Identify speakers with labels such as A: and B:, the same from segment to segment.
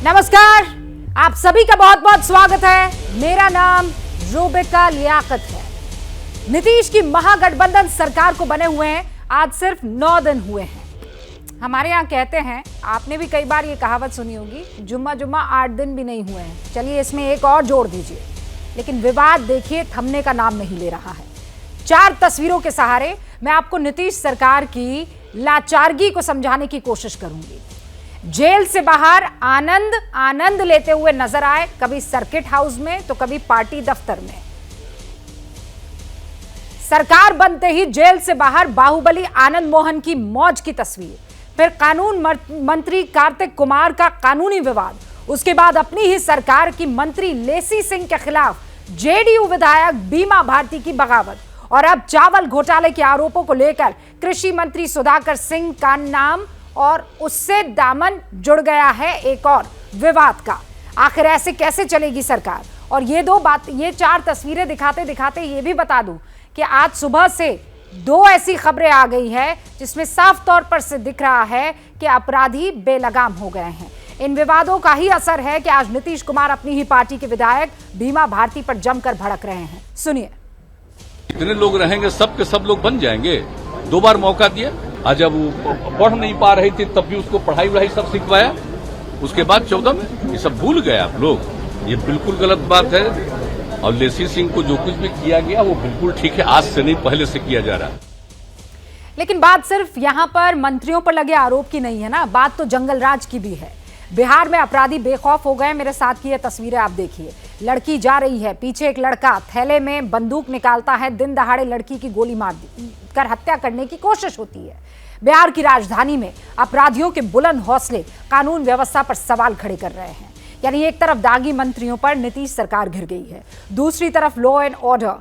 A: नमस्कार, आप सभी का बहुत बहुत स्वागत है। मेरा नाम रूबिका लियाकत है। नीतीश की महागठबंधन सरकार को बने हुए हैं आज सिर्फ 9 दिन हुए हैं। हमारे यहाँ कहते हैं, आपने भी कई बार ये कहावत सुनी होगी, जुम्मा 8 दिन भी नहीं हुए हैं। चलिए इसमें एक और जोड़ दीजिए। लेकिन विवाद देखिए थमने का नाम नहीं ले रहा है। 4 तस्वीरों के सहारे मैं आपको नीतीश सरकार की लाचारगी को समझाने की कोशिश करूंगी। जेल से बाहर आनंद लेते हुए नजर आए, कभी सर्किट हाउस में तो कभी पार्टी दफ्तर में। सरकार बनते ही जेल से बाहर बाहुबली आनंद मोहन की मौज की तस्वीर, फिर कानून मंत्री कार्तिक कुमार का कानूनी विवाद, उसके बाद अपनी ही सरकार की मंत्री लेसी सिंह के खिलाफ जेडीयू विधायक बीमा भारती की बगावत, और अब चावल घोटाले के आरोपों को लेकर कृषि मंत्री सुधाकर सिंह का नाम और उससे दामन जुड़ गया है एक और विवाद का। आखिर ऐसे कैसे चलेगी सरकार? और ये 4 तस्वीरें दिखाते दिखाते ये भी बता दूं कि आज सुबह से 2 ऐसी खबरें आ गई है जिसमें साफ तौर पर से दिख रहा है कि अपराधी बेलगाम हो गए हैं। इन विवादों का ही असर है कि आज नीतीश कुमार अपनी ही पार्टी के विधायक बीमा भारती पर जमकर भड़क रहे हैं। सुनिए।
B: इतने लोग रहेंगे, सब के सब लोग बन जाएंगे। 2 बार मौका दिया, आज जब वो पढ़ नहीं पा रही थी तब भी उसको पढ़ाई सब सिखवाया। उसके बाद 14 में ये सब भूल गए आप लोग। ये बिल्कुल गलत बात है। और लेसी सिंह को जो कुछ भी किया गया वो बिल्कुल ठीक है, आज से नहीं पहले से किया जा रहा है।
A: लेकिन बात सिर्फ यहां पर मंत्रियों पर लगे आरोप की नहीं है ना, बात तो जंगल राज की भी है। बिहार में अपराधी बेखौफ हो गए। मेरे साथ की ये तस्वीरें आप देखिए। लड़की जा रही है, पीछे एक लड़का थैले में बंदूक निकालता है, दिन दहाड़े लड़की की गोली मार कर हत्या करने की कोशिश होती है। बिहार की राजधानी में अपराधियों के बुलंद हौसले कानून व्यवस्था पर सवाल खड़े कर रहे हैं। यानी एक तरफ दागी मंत्रियों पर नीतीश सरकार घिर गई है, दूसरी तरफ लॉ एंड ऑर्डर।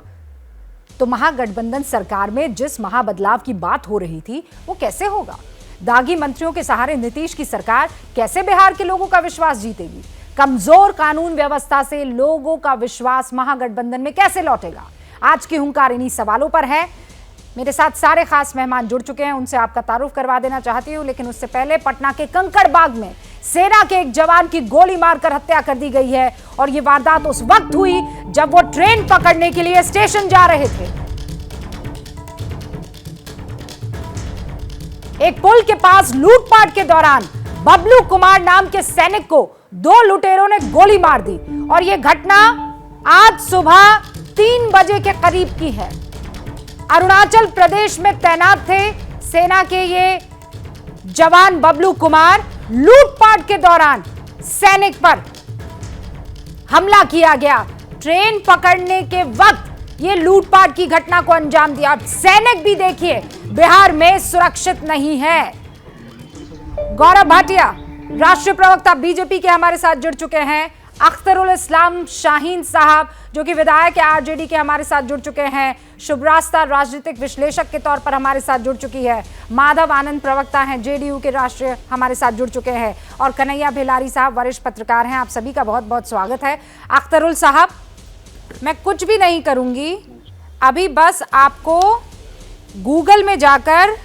A: तो महागठबंधन सरकार में जिस महाबदलाव की बात हो रही थी वो कैसे होगा? दागी मंत्रियों के सहारे नीतीश की सरकार कैसे बिहार के लोगों का विश्वास जीतेगी? कमजोर कानून व्यवस्था से लोगों का विश्वास महागठबंधन में कैसे लौटेगा? आज की हुंकार इन्हीं सवालों पर है। मेरे साथ सारे खास मेहमान जुड़ चुके हैं, उनसे आपका तारुफ करवा देना चाहती हूं। लेकिन उससे पहले पटना के कंकड़बाग में सेना के एक जवान की गोली मारकर हत्या कर दी गई है। और ये वारदात उस वक्त हुई जब वो ट्रेन पकड़ने के लिए स्टेशन जा रहे थे। एक पुल के पास लूटपाट के दौरान बबलू कुमार नाम के सैनिक को 2 लुटेरों ने गोली मार दी। और यह घटना आज सुबह 3 बजे के करीब की है। अरुणाचल प्रदेश में तैनात थे सेना के ये जवान बबलू कुमार। लूटपाट के दौरान सैनिक पर हमला किया गया। ट्रेन पकड़ने के वक्त ये लूटपाट की घटना को अंजाम दिया। सैनिक भी देखिए बिहार में सुरक्षित नहीं है। गौरव भाटिया, राष्ट्रीय प्रवक्ता बीजेपी के हमारे साथ जुड़ चुके हैं। अख्तरुल इस्लाम शाहीन साहब जो कि विधायक है आरजेडी के, हमारे साथ जुड़ चुके हैं। शुभ्रास्ता राजनीतिक विश्लेषक के तौर पर हमारे साथ जुड़ चुकी है। माधव आनंद प्रवक्ता हैं जेडीयू के राष्ट्रीय, हमारे साथ जुड़ चुके हैं। और कन्हैया भिलारी साहब वरिष्ठ पत्रकार हैं। आप सभी का बहुत बहुत स्वागत है। अख्तरुल साहब, मैं कुछ भी नहीं करूंगी, अभी बस आपको गूगल में जाकर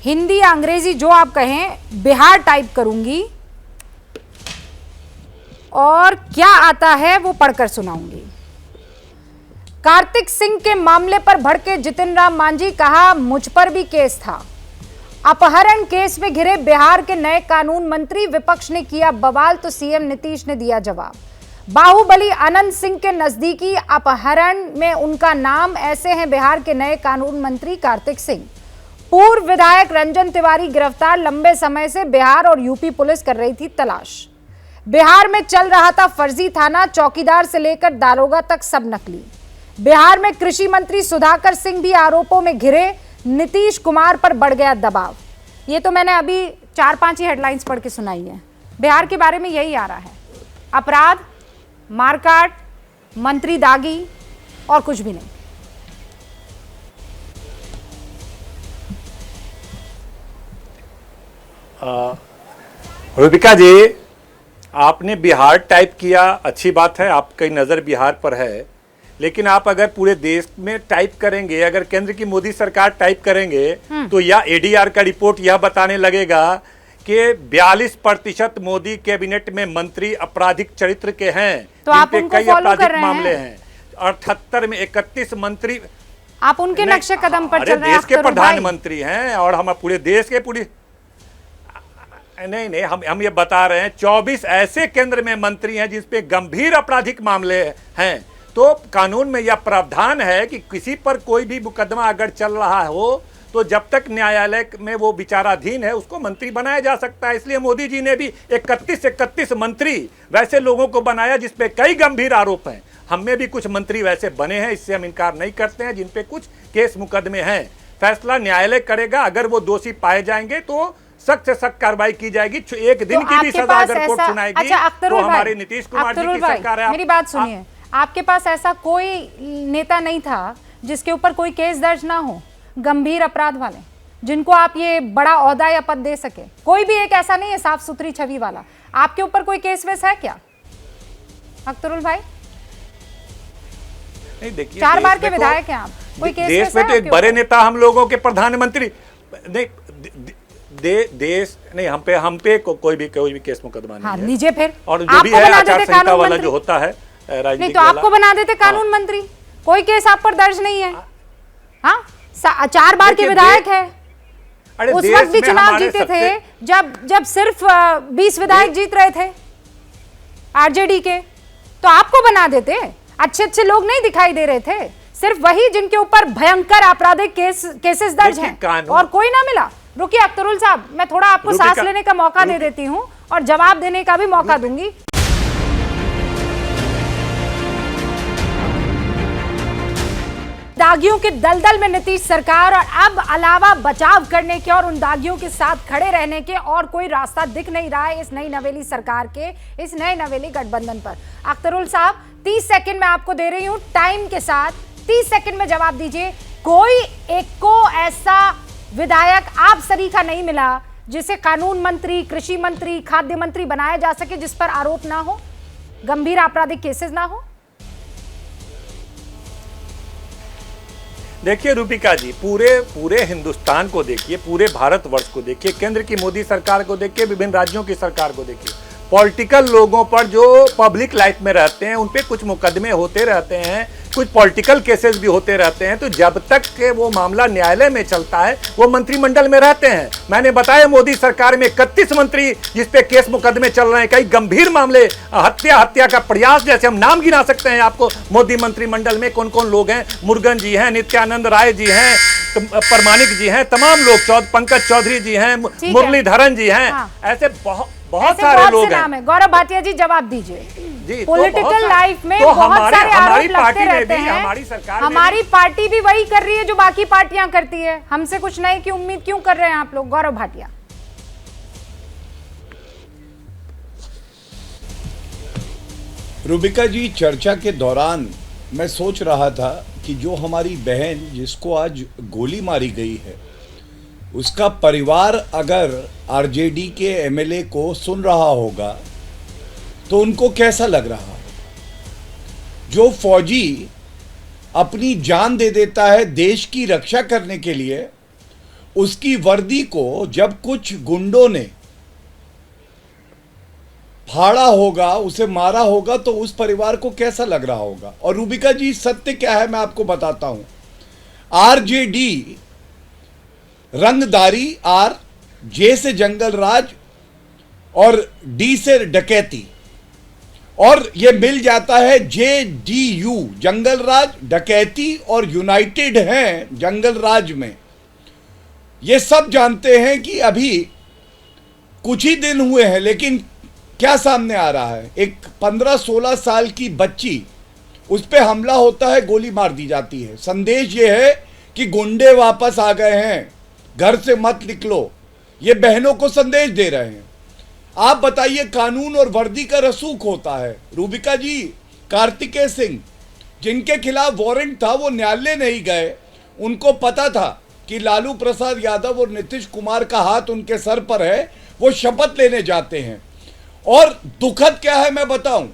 A: हिंदी या अंग्रेजी जो आप कहें बिहार टाइप करूंगी और क्या आता है वो पढ़कर सुनाऊंगी। कार्तिक सिंह के मामले पर भड़के जितिन राम मांझी, कहा मुझ पर भी केस था। अपहरण केस में घिरे बिहार के नए कानून मंत्री, विपक्ष ने किया बवाल तो सीएम नीतीश ने दिया जवाब। बाहुबली अनंत सिंह के नजदीकी अपहरण में उनका नाम, ऐसे हैं बिहार के नए कानून मंत्री कार्तिक सिंह। पूर्व विधायक रंजन तिवारी गिरफ्तार, लंबे समय से बिहार और यूपी पुलिस कर रही थी तलाश। बिहार में चल रहा था फर्जी थाना, चौकीदार से लेकर दारोगा तक सब नकली। बिहार में कृषि मंत्री सुधाकर सिंह भी आरोपों में घिरे, नीतीश कुमार पर बढ़ गया दबाव। ये तो मैंने अभी 4-5 ही हेडलाइंस पढ़ के सुनाई है। बिहार के बारे में यही आ रहा है, अपराध, मारकाट, मंत्री दागी और कुछ भी नहीं।
C: रूबिका जी, आपने बिहार टाइप किया, अच्छी बात है, आपकी नज़र बिहार पर है। लेकिन आप अगर पूरे देश में टाइप करेंगे, अगर केंद्र की मोदी सरकार टाइप करेंगे तो यह एडीआर का रिपोर्ट यह बताने लगेगा कि 42% मोदी कैबिनेट में मंत्री आपराधिक चरित्र के हैं,
A: तो आप
C: जिन पे
A: उनको
C: कई
A: फॉलो कर
C: आपराधिक
A: रहे
C: मामले
A: हैं।
C: हैं। 78 में 31 मंत्री
A: आप उनके नक्शे कदम पर
C: अरे
A: चल रहे हैं
C: देश के
A: अख्तरुल भाई।
C: प्रधानमंत्री हैं और हम पूरे देश के नहीं हम ये बता रहे हैं 24 ऐसे केंद्र में मंत्री हैं जिस पे गंभीर आपराधिक मामले हैं। तो कानून में यह प्रावधान है कि किसी पर कोई भी मुकदमा अगर चल रहा हो तो जब तक न्यायालय में वो विचाराधीन है उसको मंत्री बनाया जा सकता है। इसलिए मोदी जी ने भी 31 मंत्री वैसे लोगों को बनाया जिस पे कई गंभीर आरोप हैं। हम में भी कुछ मंत्री वैसे बने हैं, इससे हम इनकार नहीं करते हैं, जिन पे कुछ केस मुकदमे हैं। फैसला न्यायालय करेगा, अगर वो दोषी पाए जाएंगे तो सख्त से सख्त कार्रवाई की जाएगी। एक दिन की भी सजा अगर कोर्ट सुनाएगी
A: अच्छा,
C: तो हमारे नीतीश कुमार जी की सरकार है।
A: मेरी बात सुनिए, आपके पास ऐसा कोई नेता नहीं था जिसके ऊपर कोई केस दर्ज ना हो, गंभीर अपराध वाले, जिनको आप ये बड़ा ओहदा या पद दे सके? कोई भी एक ऐसा नहीं है साफ सुथरी छवि वाला। आपके ऊपर कोई केस वेस है क्या अख्तरुल भाई?
C: नहीं, देखिए
A: 4 बार के विधायक हैं आप, कोई केस
C: देश में तो एक बड़े नेता हम लोगों के प्रधानमंत्री नहीं देश नहीं, हम पे कोई भी केस मुकदमा नहीं है।
A: लीजिए फिर,
C: और जो भी है आचार संहिता वाला जो होता है
A: नहीं तो आपको बना देते कानून मंत्री। कोई केस आप पर दर्ज नहीं है। हाँ, 4 बार के विधायक है। उस वक्त भी चुनाव जीते थे जब सिर्फ 20 विधायक जीत रहे थे आरजेडी के, तो आपको बना देते। अच्छे लोग नहीं दिखाई दे रहे थे, सिर्फ वही जिनके ऊपर भयंकर आपराधिक केसेस दर्ज हैं, और कोई ना मिला। रुकिए अख्तरुल साहब, मैं थोड़ा आपको सांस लेने का मौका दे देती हूं और जवाब देने का भी मौका दूंगी। दागियों के दलदल में नीतीश सरकार, और अब अलावा बचाव करने के और उन दागियों के साथ खड़े रहने के और कोई रास्ता दिख नहीं रहा है इस नई नवेली सरकार के, इस नए नवेली गठबंधन पर। अख्तरुल साहब 30 सेकंड मैं आपको दे रही हूं टाइम के साथ, 30 सेकंड में जवाब दीजिए। कोई एक को ऐसा विधायक आप सरीखा नहीं मिला जिसे कानून मंत्री, कृषि मंत्री, खाद्य मंत्री बनाया जा सके, जिस पर आरोप ना हो, गंभीर आपराधिक केसेस ना हो?
C: देखिए रूबिका जी, पूरे हिंदुस्तान को देखिए, पूरे भारतवर्ष को देखिए, केंद्र की मोदी सरकार को देखिए, विभिन्न राज्यों की सरकार को देखिए। पॉलिटिकल लोगों पर जो पब्लिक लाइफ में रहते हैं उन पे कुछ मुकदमे होते रहते हैं, कुछ पॉलिटिकल केसेस भी होते रहते हैं। तो जब तक के वो मामला न्यायालय में चलता है वो मंत्रिमंडल में रहते हैं। मैंने बताया मोदी सरकार में 31 मंत्री जिस पे केस मुकदमे चल रहे हैं, कई गंभीर मामले, हत्या का प्रयास, जैसे हम नाम गिना सकते हैं आपको। मोदी मंत्रिमंडल में कौन कौन लोग हैं? मुरुगन जी हैं, नित्यानंद राय जी हैं, परमाणिक जी हैं, तमाम लोग, पंकज चौधरी जी हैं, मुरलीधरन जी हैं। ऐसे बहुत सारे लोग हैं।
A: गौरव भाटिया जी जवाब दीजिए।
C: जी,
A: पॉलिटिकल लाइफ में
C: तो
A: बहुत सारे आरोप लगते रहते हैं।
C: हमारी सरकार,
A: हमारी पार्टी भी वही कर रही है जो बाकी पार्टियां करती है। हमसे कुछ नए की उम्मीद क्यों कर रहे हैं आप लोग? गौरव भाटिया।
D: रूबिका जी, चर्चा के दौरान मैं सोच रहा था कि जो हमारी बहन जिसको आज गोली मारी गई है उसका परिवार अगर आरजेडी के एमएलए को सुन रहा होगा तो उनको कैसा लग रहा होगा। जो फौजी अपनी जान दे देता है देश की रक्षा करने के लिए, उसकी वर्दी को जब कुछ गुंडों ने फाड़ा होगा, उसे मारा होगा, तो उस परिवार को कैसा लग रहा होगा। और रूबिका जी, सत्य क्या है मैं आपको बताता हूं। आरजेडी रंगदारी, आर, जे से जंगल राज और डी से डकैती, और ये मिल जाता है JDU, जंगल राज, डकैती, और यूनाइटेड हैं जंगल राज में। ये सब जानते हैं कि अभी कुछ ही दिन हुए हैं, लेकिन क्या सामने आ रहा है? एक 15-16 साल की बच्ची, उस पर हमला होता है, गोली मार दी जाती है। संदेश ये है कि गुंडे वापस आ गए हैं, घर से मत निकलो। ये बहनों को संदेश दे रहे हैं। आप बताइए, कानून और वर्दी का रसूख होता है। रूबिका जी, कार्तिकेय सिंह जिनके खिलाफ वारंट था वो न्यायालय नहीं गए। उनको पता था कि लालू प्रसाद यादव और नीतीश कुमार का हाथ उनके सर पर है, वो शपथ लेने जाते हैं। और दुखद क्या है मैं बताऊं,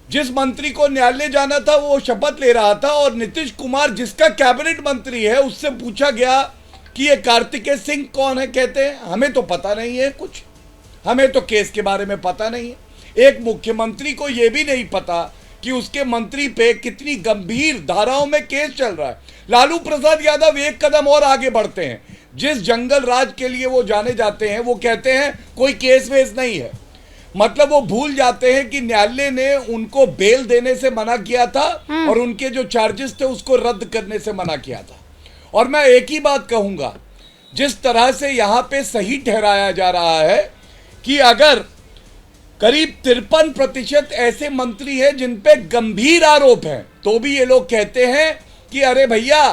D: जिस मंत्री को न्यायालय जाना था वो शपथ ले रहा था, और नीतीश कुमार जिसका कैबिनेट मंत्री है उससे पूछा गया कि ये कार्तिकेय सिंह कौन है, कहते हैं हमें तो पता नहीं है कुछ। हमें तो केस के बारे में पता नहीं है। एक मुख्यमंत्री को यह भी नहीं पता कि उसके मंत्री पे कितनी गंभीर धाराओं में केस चल रहा है। लालू प्रसाद यादव एक कदम और आगे बढ़ते हैं। जिस जंगल राज के लिए वो जाने जाते हैं, वो कहते हैं कोई केस वेस नहीं है। मतलब वो भूल जाते हैं कि न्यायालय ने उनको बेल देने से मना किया था और उनके जो चार्जेस थे उसको रद्द करने से मना किया था। और मैं एक ही बात कहूंगा, जिस तरह से यहां पे सही ठहराया जा रहा है कि अगर करीब 53% ऐसे मंत्री हैं जिन पे गंभीर आरोप हैं, तो भी ये लोग कहते हैं कि अरे भैया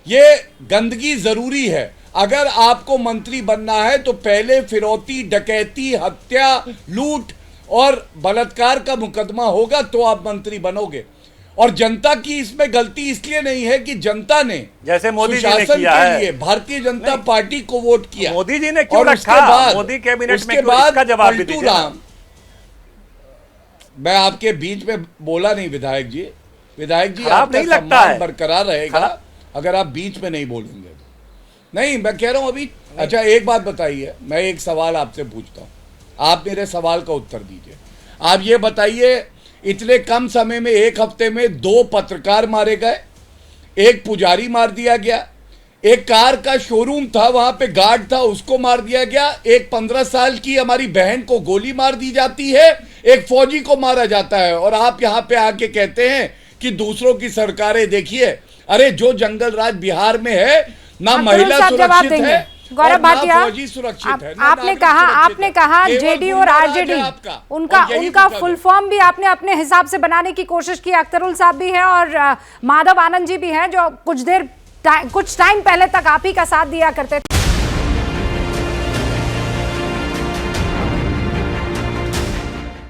D: ये गंदगी जरूरी है। अगर आपको मंत्री बनना है तो पहले फिरौती, डकैती, हत्या, लूट और बलात्कार का मुकदमा होगा तो आप मंत्री बनोगे। और जनता की इसमें गलती इसलिए नहीं है कि जनता ने
C: जैसे मोदी जी ने
D: सुशासन
C: किया
D: के
C: है,
D: लिए भारतीय जनता पार्टी को वोट किया।
C: मोदी जी ने क्यों
D: और
C: रखा? मोदी कैबिनेट में क्यों? इसका जवाब भी दीजिए ना।
D: मैं आपके बीच में बोला नहीं विधायक जी। विधायक जी,
C: खराब
D: आपका
C: नहीं लगता
D: सम्मान
C: है?
D: बरकरार रहेगा अगर आप बीच में नहीं बोलेंगे। नहीं, मैं कह रहा हूं अभी। अच्छा, एक बात बताइए, मैं एक सवाल आपसे पूछता हूं, आप मेरे सवाल का उत्तर दीजिए। आप ये बताइए, इतने कम समय में, एक हफ्ते में 2 पत्रकार मारे गए, एक पुजारी मार दिया गया, एक कार का शोरूम था वहां पे गार्ड था उसको मार दिया गया, एक 15 साल की हमारी बहन को गोली मार दी जाती है, एक फौजी को मारा जाता है, और आप यहां पे आके कहते हैं कि दूसरों की सरकारें देखिए। अरे जो जंगल राज बिहार में है, ना महिला सुरक्षित है,
A: गौरव भाटिया, आपने कहा जेडी और आरजेडी, उनका फुल फॉर्म भी आपने अपने हिसाब से बनाने की कोशिश की। अख्तरुल साहब भी हैं और माधव आनंद जी भी हैं जो कुछ टाइम पहले तक आप ही का साथ दिया करते थे।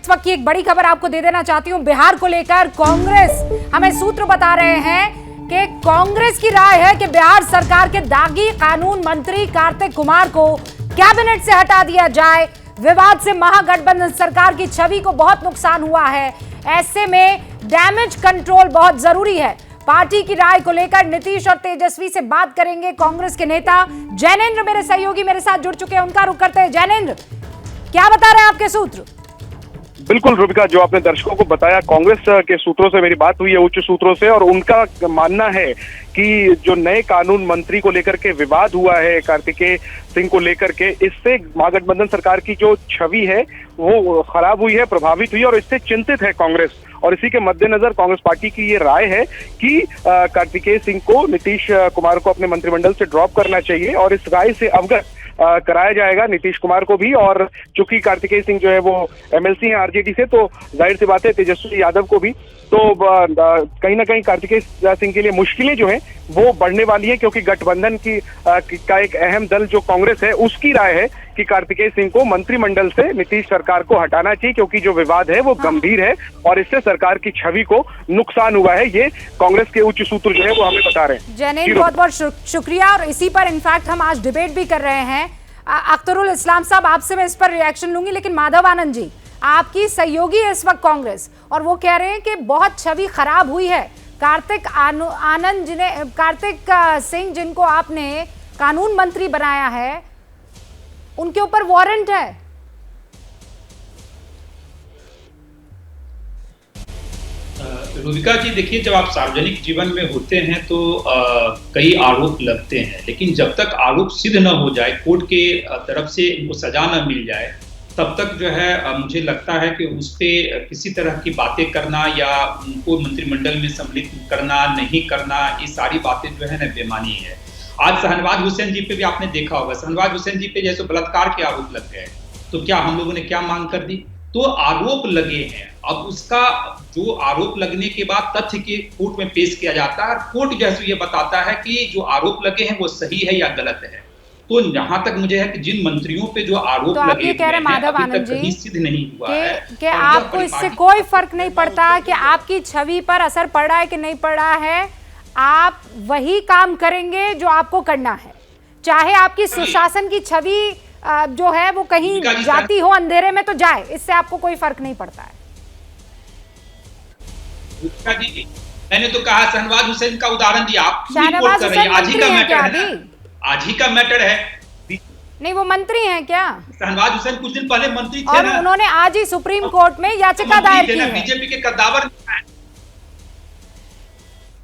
A: इस वक्त की एक बड़ी खबर आपको दे देना चाहती हूं। बिहार को लेकर कांग्रेस, हमें सूत्र बता रहे हैं कि कांग्रेस की राय है कि बिहार सरकार के दागी कानून मंत्री कार्तिक कुमार को कैबिनेट से हटा दिया जाए। विवाद से महागठबंधन सरकार की छवि को बहुत नुकसान हुआ है। ऐसे में डैमेज कंट्रोल बहुत जरूरी है। पार्टी की राय को लेकर नीतीश और तेजस्वी से बात करेंगे कांग्रेस के नेता जैनेंद्र, मेरे सहयोगी मेरे साथ जुड़ चुके हैं, उनका रुख करते हैं। जैनेंद्र, क्या बता रहे हैं आपके सूत्र?
E: बिल्कुल रूबिका, जो आपने दर्शकों को बताया, कांग्रेस के सूत्रों से मेरी बात हुई है, उच्च सूत्रों से, और उनका मानना है कि जो नए कानून मंत्री को लेकर के विवाद हुआ है कार्तिकेय सिंह को लेकर के, इससे महागठबंधन सरकार की जो छवि है वो खराब हुई है, प्रभावित हुई है, और इससे चिंतित है कांग्रेस। और इसी के मद्देनजर कांग्रेस पार्टी की ये राय है कि कार्तिकेय सिंह को, नीतीश कुमार को अपने मंत्रिमंडल से ड्रॉप करना चाहिए, और इस राय से अवगत कराया जाएगा नीतीश कुमार को भी। और चूंकि कार्तिकेय सिंह जो है वो एमएलसी हैं आरजेडी से, तो जाहिर सी बात है तेजस्वी यादव को भी तो कहीं ना कहीं कार्तिकेय सिंह के लिए मुश्किलें जो हैं वो बढ़ने वाली हैं, क्योंकि गठबंधन का एक अहम दल जो कांग्रेस है उसकी राय है कि कार्तिकेय सिंह को मंत्रिमंडल से नीतीश सरकार को हटाना चाहिए, क्योंकि जो विवाद है वो गंभीर है और इससे सरकार की छवि को नुकसान हुआ है। ये कांग्रेस के उच्च सूत्र जो है वो हमें बता रहे हैं।
A: जैनेंद्र, बहुत बहुत शुक्रिया। और इसी पर इनफैक्ट हम आज डिबेट भी कर रहे हैं। अख्तरुल इस्लाम साहब, आपसे मैं इस पर रिएक्शन लूंगी, लेकिन माधव आनंद जी, आपकी सहयोगी है इस वक्त कांग्रेस, और वो कह रहे हैं कि बहुत छवि खराब हुई है। कार्तिक सिंह, जिनको आपने कानून मंत्री बनाया है, उनके ऊपर वारंट है।
F: रुबिका जी, देखिए, जब आप सार्वजनिक जीवन में होते हैं तो कई आरोप लगते हैं, लेकिन जब तक आरोप सिद्ध न हो जाए, कोर्ट के तरफ से उनको सजा न मिल जाए, तब तक जो है मुझे लगता है कि उस पर किसी तरह की बातें करना या उनको मंत्रिमंडल में सम्मिलित करना, नहीं करना, ये सारी बातें जो है ना बेमानी है। आज शहनवाज हुसैन जी पे भी आपने देखा होगा, शहनवाज हुसैन जी पे जैसे बलात्कार के आरोप लग गए, तो क्या हम लोगों ने क्या मांग कर दी? तो आरोप लगे हैं, अब उसका जो आरोप लगने के बाद तथ्य के कोर्ट में पेश किया जाता है, कोर्ट जैसे ये बताता है कि जो आरोप लगे हैं वो सही है या गलत है। तो जहां तक मुझे है कि जिन मंत्रियों पे जो आरोप
A: तो
F: लगे
A: कह रहे माधव आनंद जी
F: सिद्ध नहीं हुआ है
A: कि आपको इससे कोई फर्क नहीं पड़ता कि आपकी छवि पर असर पड़ रहा है कि नहीं पड़ रहा है, आप वही काम करेंगे जो आपको करना है, चाहे आपकी सुशासन की छवि जो है वो कहीं जाती हो अंधेरे में तो जाए, इससे आपको कोई फर्क नहीं पड़ता है।
F: जी, मैंने तो कहा शहनवाज हुसैन का उदाहरण दिया, आप
A: शहनवाज हुसैन
F: आज ही का मैटर
A: क्या
F: है, आज ही का मैटर है।
A: नहीं, वो मंत्री हैं क्या?
F: शहनवाज हुसैन कुछ दिन पहले मंत्री थे
A: और
F: ना,
A: उन्होंने आज ही सुप्रीम कोर्ट में याचिका दायर की है।
F: बीजेपी के कद्दावर,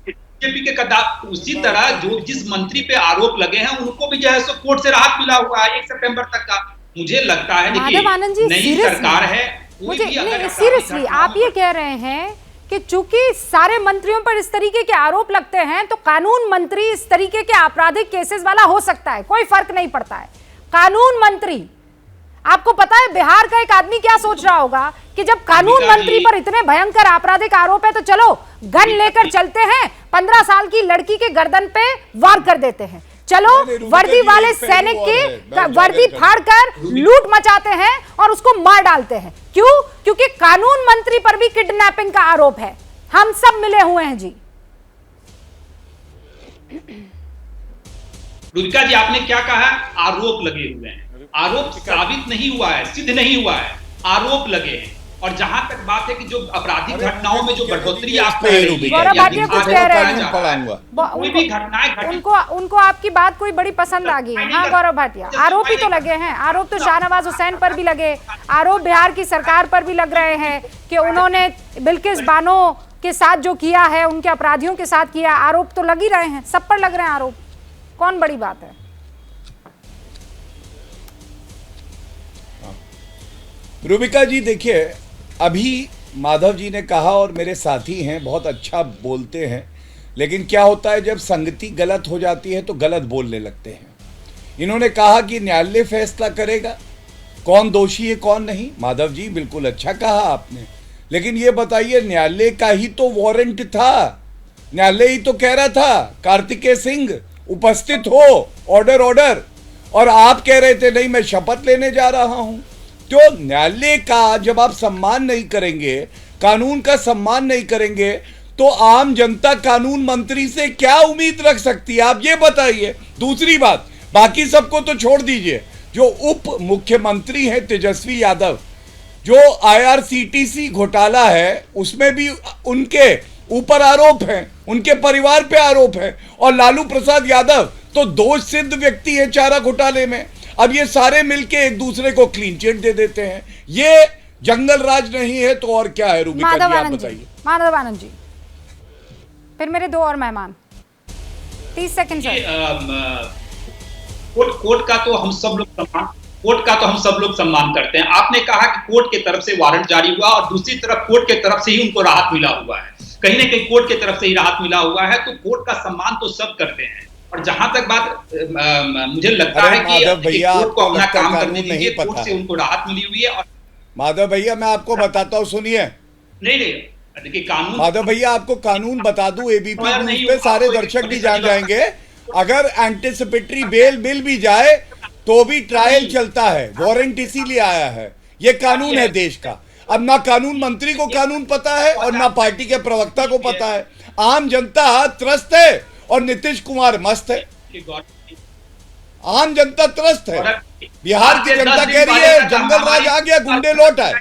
F: बीजेपी के कद्दावर। उसी तरह जो जिस मंत्री पे आरोप लगे हैं उनको भी जो है सो कोर्ट से राहत मिला हुआ है 1 सितंबर तक का। मुझे लगता है
A: माधव आनंद जी,
F: नई सरकार है,
A: मुझे सीरियसली आप ये कह रहे हैं कि चूंकि सारे मंत्रियों पर इस तरीके के आरोप लगते हैं तो कानून मंत्री इस तरीके के आपराधिक केसेस वाला हो सकता है, कोई फर्क नहीं पड़ता है। कानून मंत्री, आपको पता है बिहार का एक आदमी क्या सोच रहा होगा कि जब कानून मंत्री पर इतने भयंकर आपराधिक आरोप है तो चलो गन लेकर चलते हैं, 15 साल की लड़की के गर्दन पे वार कर देते हैं, चलो वर्दी वाले सैनिक की वर्दी फाड़कर लूट मचाते हैं और उसको मार डालते हैं। क्यों? क्योंकि कानून मंत्री पर भी किडनैपिंग का आरोप है। हम सब मिले हुए हैं जी।
F: रुबिका जी, आपने क्या कहा? आरोप लगे हुए हैं। आरोप साबित नहीं हुआ है, सिद्ध नहीं हुआ है, आरोप लगे हैं। और जहां तक बात है कि जो आपराधिक घटनाओं में जो बढ़ोतरी आप कह रही हैं,
A: गौरव भाटिया कुछ कह रहे हैं,
F: कोई भी घटनाएं
A: उनको आपकी बात कोई बड़ी पसंद आ गई। हाँ गौरव भाटिया, आरोप ही तो लगे हैं, आरोप तो शाहनवाज हुसैन पर भी लगे, आरोप बिहार की सरकार पर भी लग रहे हैं कि उन्होंने बिल्किस बानो के साथ जो किया है, उनके अपराधियों के साथ किया। आरोप तो लग ही रहे हैं, सब पर लग रहे हैं आरोप, कौन बड़ी बात है?
D: रुबिका जी देखिए, अभी माधव जी ने कहा और मेरे साथी हैं, बहुत अच्छा बोलते हैं, लेकिन क्या होता है जब संगति गलत हो जाती है तो गलत बोलने लगते हैं। इन्होंने कहा कि न्यायालय फैसला करेगा कौन दोषी है कौन नहीं। माधव जी बिल्कुल अच्छा कहा आपने, लेकिन ये बताइए न्यायालय का ही तो वारंट था, न्यायालय ही तो कह रहा था कार्तिकेय सिंह उपस्थित हो, ऑर्डर ऑर्डर, और आप कह रहे थे नहीं मैं शपथ लेने जा रहा हूं। तो न्यायालय का जब आप सम्मान नहीं करेंगे, कानून का सम्मान नहीं करेंगे, तो आम जनता कानून मंत्री से क्या उम्मीद रख सकती है, आप ये बताइए। दूसरी बात, बाकी सबको तो छोड़ दीजिए, जो उप मुख्यमंत्री हैं तेजस्वी यादव, जो IRCTC घोटाला है उसमें भी उनके ऊपर आरोप हैं, उनके परिवार पे आरोप है, और लालू प्रसाद यादव तो दोष सिद्ध व्यक्ति है चारा घोटाले में। अब ये सारे मिलके एक दूसरे को क्लीन चिट दे देते हैं। ये जंगल राज नहीं है तो और क्या है? रुबिका जी आप बताइए।
A: माधव आनंद जी, फिर मेरे दो और मेहमान, 30 सेकंड सर।
F: कोर्ट का तो हम सब लोग सम्मान करते हैं। आपने कहा कि कोर्ट के तरफ से वारंट जारी हुआ और दूसरी तरफ कोर्ट के तरफ से ही उनको राहत मिला हुआ है, कहीं ना कहीं कोर्ट के तरफ से ही राहत मिला हुआ है, तो कोर्ट का सम्मान तो सब करते हैं। और जहां तक बात मुझे लगता है कि कोर्ट को अपना काम करने दीजिए, कोर्ट से उनको राहत मिली हुई है। और
D: माधव भैया मैं आपको बताता हूँ, सुनिए।
F: नहीं देखिए कानून,
D: माधव भैया आपको कानून बता दूं, ABP न्यूज पे सारे दर्शक भी जान जाएंगे, अगर एंटिसिपेटरी बेल मिल भी जाए तो भी ट्रायल चलता है, वारंट इसीलिए आया है। ये कानून है देश का। अब ना कानून मंत्री को कानून पता है और ना पार्टी के प्रवक्ता को पता है। आम जनता त्रस्त है और नीतीश कुमार मस्त है। आम जनता त्रस्त है। बिहार की जनता कह रही है जंगल राज आ गया, गुंडे लौट आए।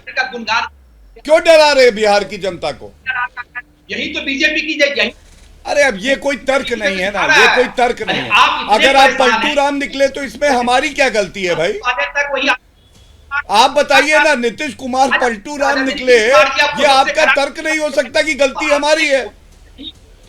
D: क्यों डरा रहे बिहार की जनता को?
F: यही तो बीजेपी की यही।
D: अरे अब ये कोई तर्क नहीं है ना, ये कोई तर्क नहीं है। अगर आप पलटू राम निकले तो इसमें हमारी क्या गलती है भाई? आप बताइए ना, नीतीश कुमार पलटू राम निकले, ये आपका तर्क नहीं हो सकता कि गलती हमारी है।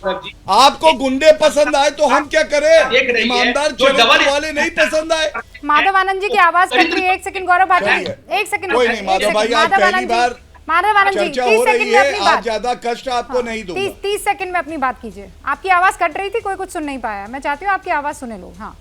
D: आपको गुंडे पसंद आए तो हम क्या करें? ईमानदार चरित्र वाले नहीं पसंद आए।
A: माधव आनंद जी की आवाज कट रही है, एक सेकंड गौरव भाटिया, एक सेकंड।
D: कोई नहीं माधव भाई, आज पहली बार
A: माधव आनंद जी 30 सेकंड में अपनी बात,
D: आज ज्यादा कष्ट आपको नहीं दूंगा।
A: 30 सेकंड में अपनी बात कीजिए। आपकी आवाज कट रही थी, कोई कुछ सुन नहीं पाया, मैं चाहती हूँ आपकी आवाज सुने लोग। हाँ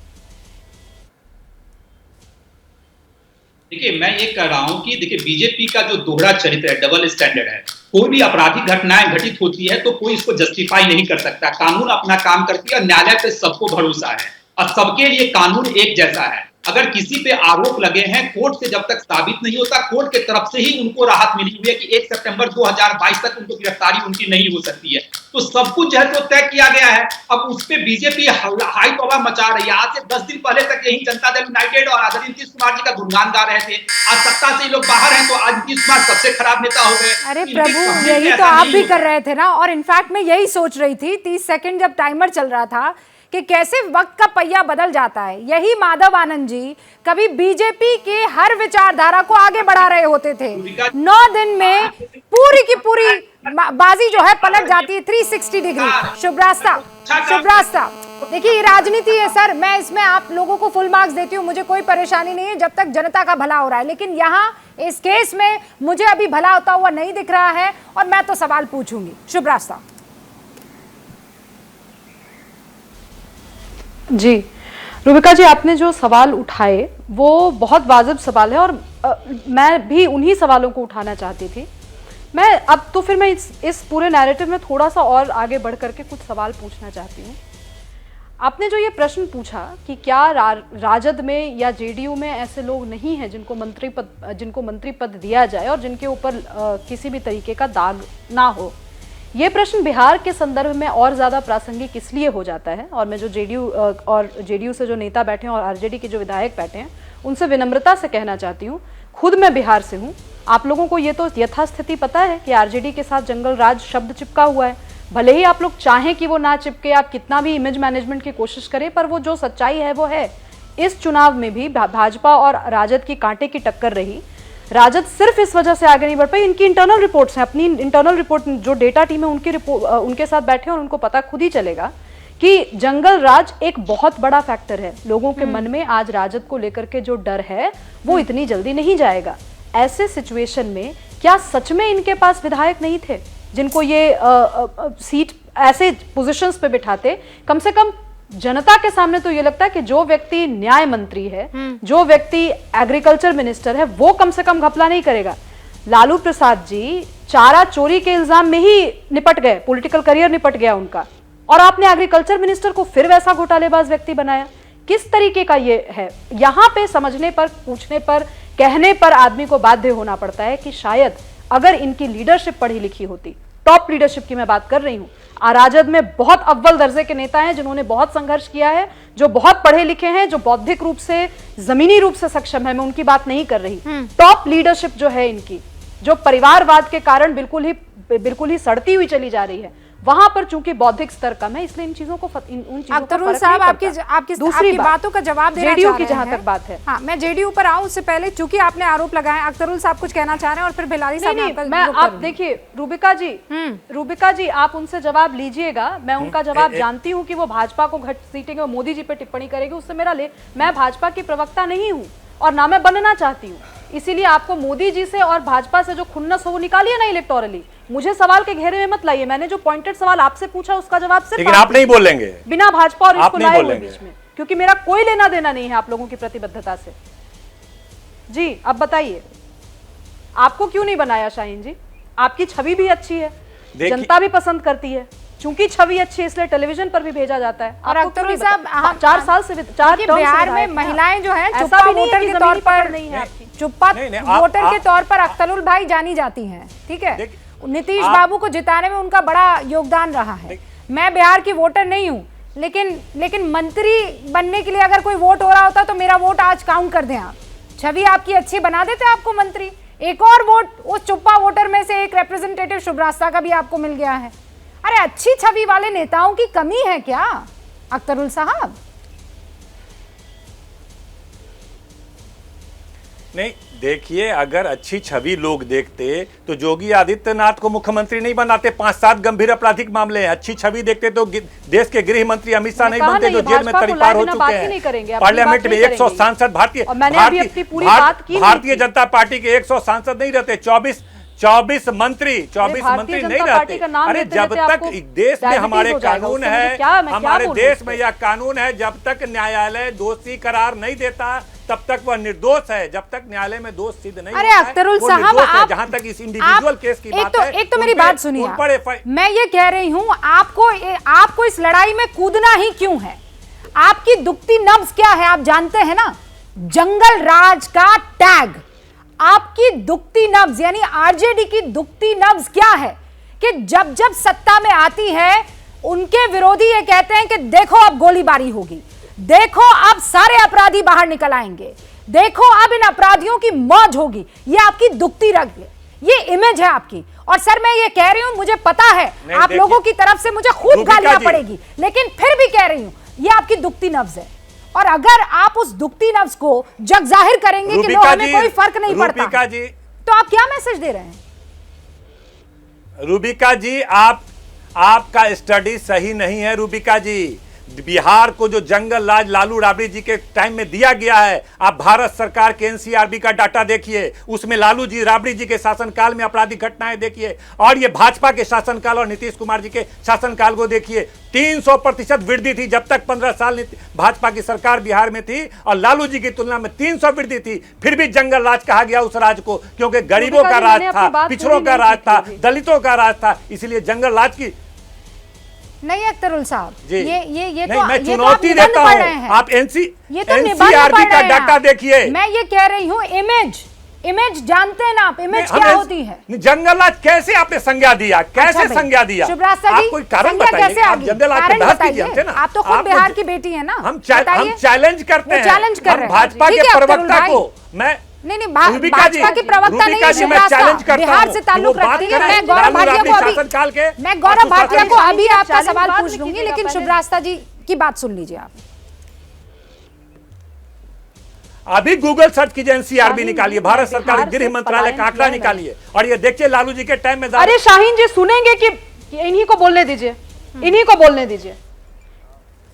F: देखिए, मैं ये कह रहा हूं कि देखिए बीजेपी का जो दोहरा चरित्र है, डबल स्टैंडर्ड है। कोई भी आपराधिक घटनाएं घटित होती है तो कोई इसको जस्टिफाई नहीं कर सकता। कानून अपना काम करती है और न्यायालय पे सबको भरोसा है और सबके लिए कानून एक जैसा है। अगर किसी पे आरोप लगे हैं, कोर्ट से जब तक साबित नहीं होता, कोर्ट के तरफ से ही उनको राहत मिली हुई है कि 1 सितंबर 2022 तक उनको गिरफ्तारी उनकी नहीं हो सकती है। तो सब कुछ जो है तो तय किया गया है। अब उस पे बीजेपी हाई तौबा मचा रही है। आज से 10 दिन पहले तक यही जनता दल यूनाइटेड और आदरणीय नीतीश कुमार जी का गुणगान गा रहे थे। आज सत्ता से लोग बाहर हैं तो आज नीतीश कुमार सबसे खराब नेता हो गए।
A: अरे प्रभु, यही तो आप भी कर रहे थे ना। और इनफैक्ट मैं यही सोच रही थी 30 सेकंड जब टाइमर चल रहा था कि कैसे वक्त का पहिया बदल जाता है। यही माधव आनंद जी कभी बीजेपी के हर विचारधारा को आगे बढ़ा रहे होते थे। 9 दिन में पूरी की पूरी बाजी जो है पलट जाती है 360 डिग्री। शुभराज साहब देखिए, ये राजनीति है सर, मैं इसमें आप लोगों को फुल मार्क्स देती हूँ, मुझे कोई परेशानी नहीं है जब तक जनता का भला हो रहा है। लेकिन यहाँ इस केस में मुझे अभी भला होता हुआ नहीं दिख रहा है और मैं तो सवाल पूछूंगी। शुभराज साहब
G: जी। रूबिका जी, आपने जो सवाल उठाए वो बहुत वाजिब सवाल है और मैं भी उन्हीं सवालों को उठाना चाहती थी। मैं इस पूरे नैरेटिव में थोड़ा सा और आगे बढ़ करके कुछ सवाल पूछना चाहती हूँ। आपने जो ये प्रश्न पूछा कि क्या राजद में या जेडीयू में ऐसे लोग नहीं हैं जिनको मंत्री पद दिया जाए और जिनके ऊपर किसी भी तरीके का दाग ना हो, ये प्रश्न बिहार के संदर्भ में और ज़्यादा प्रासंगिक इसलिए हो जाता है। और मैं जो जेडीयू से जो नेता बैठे हैं और आरजेडी के जो विधायक बैठे हैं उनसे विनम्रता से कहना चाहती हूँ, खुद मैं बिहार से हूँ, आप लोगों को ये तो यथास्थिति पता है कि आरजेडी के साथ जंगल राज शब्द चिपका हुआ है। भले ही आप लोग चाहें कि वो ना चिपके, आप कितना भी इमेज मैनेजमेंट की कोशिश करें, पर वो जो सच्चाई है वो है। इस चुनाव में भी भाजपा और राजद की कांटे की टक्कर रही। राजद सिर्फ इस वजह से आगे नहीं बढ़ पाई, इनकी इंटरनल रिपोर्ट्स हैं, अपनी इंटरनल रिपोर्ट जो डेटा टीम है उनके साथ बैठे और उनको पता खुद ही चलेगा कि जंगल राज एक बहुत बड़ा फैक्टर है। लोगों के मन में आज राजद को लेकर के जो डर है वो इतनी जल्दी नहीं जाएगा। ऐसे सिचुएशन में क्या सच में इनके पास विधायक नहीं थे जिनको ये सीट ऐसे पोजीशंस पे बिठाते? कम से कम जनता के सामने तो ये लगता है कि जो व्यक्ति न्याय मंत्री है, जो व्यक्ति एग्रीकल्चर मिनिस्टर है, वो कम से कम घपला नहीं करेगा। लालू प्रसाद जी चारा चोरी के इल्जाम में ही निपट गए, पॉलिटिकल करियर निपट गया उनका, और आपने एग्रीकल्चर मिनिस्टर को फिर वैसा घोटालेबाज व्यक्ति बनाया। किस तरीके का ये है? यहाँ पे समझने पर, पूछने पर, कहने पर आदमी को बाध्य होना पड़ता है कि शायद अगर इनकी लीडरशिप पढ़ी लिखी होती, टॉप लीडरशिप की मैं बात कर रही हूं, राजद में बहुत अव्वल दर्जे के नेता हैं जिन्होंने बहुत संघर्ष किया है, जो बहुत पढ़े लिखे हैं, जो बौद्धिक रूप से, जमीनी रूप से सक्षम है, मैं उनकी बात नहीं कर रही। टॉप लीडरशिप जो है इनकी, जो परिवारवाद के कारण बिल्कुल ही सड़ती हुई चली जा रही है, वहां पर चूंकि बौद्धिक स्तर कम है, इसलिए इन चीजों को
A: अख्तरुल साहब आपकी बातों का जवाब देना
G: जेडीयू की जहां तक बात है।
A: हाँ, मैं जेडीयू पर आऊं उससे पहले, चूंकि आपने आरोप लगाया, अख्तरुल साहब कुछ कहना चाह रहे हैं और फिर बिलारी साहब।
G: आप देखिए रूबिका जी आप उनसे जवाब लीजिएगा। मैं उनका जवाब जानती हूँ कि वो भाजपा को घसीटेंगे और मोदी जी पे टिप्पणी करेंगे, उससे मैं भाजपा की प्रवक्ता नहीं हूँ और ना मैं बनना चाहती हूँ। इसीलिए आपको मोदी जी से और भाजपा से जो खुन्नस हो वो निकालिए ना इलेक्टोरली। मुझे सवाल के घेरे में मत लाइए। मैंने जो पॉइंटेड सवाल आपसे पूछा उसका जवाब सिर्फ
C: लेकिन आप नहीं बोलेंगे
G: बिना भाजपा और इसको लाए हुए बीच में, क्योंकि मेरा कोई लेना देना नहीं है आप लोगों की प्रतिबद्धता से। जी अब बताइए, आपको क्यों नहीं बनाया शाहीन जी? आपकी छवि भी अच्छी है, जनता भी पसंद करती है, चूंकि छवि अच्छी है इसलिए टेलीविजन पर भी भेजा जाता है।
A: और अख्तरुल साहब
G: 4 साल से
A: बिहार में महिलाएं जो है चुप्पा वोटर के तौर पर नहीं है, चुप्पा वोटर के तौर पर अख्तरुल भाई जानी जाती हैं, ठीक है। नीतीश बाबू को जिताने में उनका बड़ा योगदान रहा है। मैं बिहार की वोटर नहीं हूँ, लेकिन मंत्री बनने के लिए अगर कोई वोट हो रहा होता तो मेरा वोट आज काउंट कर दें आप। छवि आपकी अच्छी बना देते आपको मंत्री। एक और वोट उस चुप्पा वोटर में से एक रिप्रेजेंटेटिव शुभरास्ता का भी आपको मिल गया है। अरे अच्छी छवि वाले नेताओं की कमी है क्या अख्तरुल साहब?
C: नहीं, देखिए, अगर अच्छी छवि लोग देखते तो योगी आदित्यनाथ को मुख्यमंत्री नहीं बनाते। 5-7 गंभीर आपराधिक मामले हैं। अच्छी छवि देखते तो देश के गृह मंत्री अमित शाह नहीं बनते, जो जेल में तरीपार हो चुके हैं। पार्लियामेंट में 100 सांसद भारतीय जनता पार्टी के 100 सांसद नहीं रहते, 24 मंत्री नहीं रहते। अरे जब तक देश में हमारे कानून है, हमारे देश में यह कानून है, जब तक न्यायालय दोषी करार नहीं देता तब तक वह निर्दोष है। जब तक न्यायालय में दोष सिद्ध नहीं
A: अरे अख्तरुल साहब,
C: जहां तक इस इंडिविजुअल केस की बात है,
A: एक तो मेरी बात सुनिए। मैं ये कह रही हूं, आपको इस लड़ाई में कूदना ही क्यों है? आपकी दुखती नब्ज क्या है आप जानते हैं ना? जंगल राज का टैग। आपकी दुखती नब्ज यानी आरजेडी की दुखती नब्ज क्या है कि जब जब सत्ता में आती है उनके विरोधी ये कहते हैं कि देखो अब गोलीबारी होगी, देखो अब सारे अपराधी बाहर निकल आएंगे, देखो अब इन अपराधियों की मौज होगी। ये आपकी दुखती रग है, ये इमेज है आपकी। और सर मैं ये कह रही हूं, मुझे पता है आप लोगों की तरफ से मुझे खूब गालियां पड़ेगी, लेकिन फिर भी कह रही हूं ये आपकी दुखती नब्ज है। और अगर आप उस दुखती नब्ज को जग जाहिर करेंगे कि लो हमें कोई फर्क नहीं पड़ता,
C: रूबिका जी,
A: तो आप क्या मैसेज दे रहे हैं?
C: रूबिका जी, आपका स्टडी सही नहीं है। रूबिका जी, बिहार को जो जंगल राज लालू राबड़ी जी के टाइम में दिया गया है, आप भारत सरकार के एनसीआरबी का डाटा देखिए, उसमें लालू जी राबड़ी जी के शासनकाल में आपराधिक घटनाएं देखिए, और ये भाजपा के शासनकाल और नीतीश कुमार जी के शासनकाल को देखिए। 300% वृद्धि थी जब तक 15 साल भाजपा की सरकार बिहार में थी, और लालू जी की तुलना में 300 वृद्धि थी। फिर भी जंगल राज कहा गया उस राज को, क्योंकि गरीबों का राज था, पिछड़ों का राज था, दलितों का राज था, इसलिए जंगल राज की
A: नहीं अख्तरुल साहब, ये
C: नहीं,
A: तो
C: मैं
A: ये तो
C: चुनौती
A: आप
C: देता
A: निबंध पढ़ रहे
C: हूं।
A: हैं।
C: आप
A: ये तो निबंध
C: एनसीआरबी
A: पढ़
C: का
A: रहे हैं
C: डाटा
A: आप।
C: देखिए।
A: मैं ये कह रही हूं, इमेज जानते हैं ना आप, इमेज क्या होती है?
C: जंगल राज कैसे आपने संज्ञा दिया, कैसे
A: अच्छा
C: संज्ञा दिया?
A: शुभ्रास्ता
C: आप
A: जी,
C: कोई कारण
A: संज्ञा
C: बताइए,
A: कैसे
C: आप
A: आ गई?
C: जंगल राज पे
A: कारण
C: बहस
A: बताइए।
C: कीजिए हमसे ना।
A: आप तो खुद बिहार की बेटी है ना,
C: हम
A: बताइए।
C: चैलेंज करते हैं,
A: चैलेंज कर रहे हैं
C: भाजपा
A: ठीक
C: के
A: है, अख्तरुल
C: प्रवक्ता
A: भाई।
C: को मैं
A: नहीं
C: रूबिका जी,
A: भाजपा की प्रवक्ता नहीं
C: रूबिका
A: है
C: जी, मैं
A: शुभ्रास्ता,
C: चैलेंज करता
A: बिहार
C: हूं
A: से
C: कि
A: ताल्लुक
C: वो बात
A: रखती है।
C: करें
A: मैं गौरव
C: लालू
A: भाटिया
C: राबड़ी
A: को अभी
C: शासनकाल के,
A: मैं गौरव भाटिया को अभी आपका
G: चैलेंज
A: सवाल
G: बाद
A: पूछ
G: में
A: लूंगी,
G: कीजिएगा
A: लेकिन
G: पहले।
A: शुभ्रास्ता जी की बात सुन लीजिए आप।
C: अभी गूगल सर्च कीजिए, एनसीआरबी निकालिए, भारत सरकार
G: बिहार
C: गृह
G: से
C: मंत्रालय का आंकड़ा
G: पलायन
C: निकालिए, और ये देखिए लालू जी के टाइम में
G: अरे शाहीन जी सुनेंगे कि इन्हीं को बोलने दीजिए, इन्हीं को बोलने दीजिए,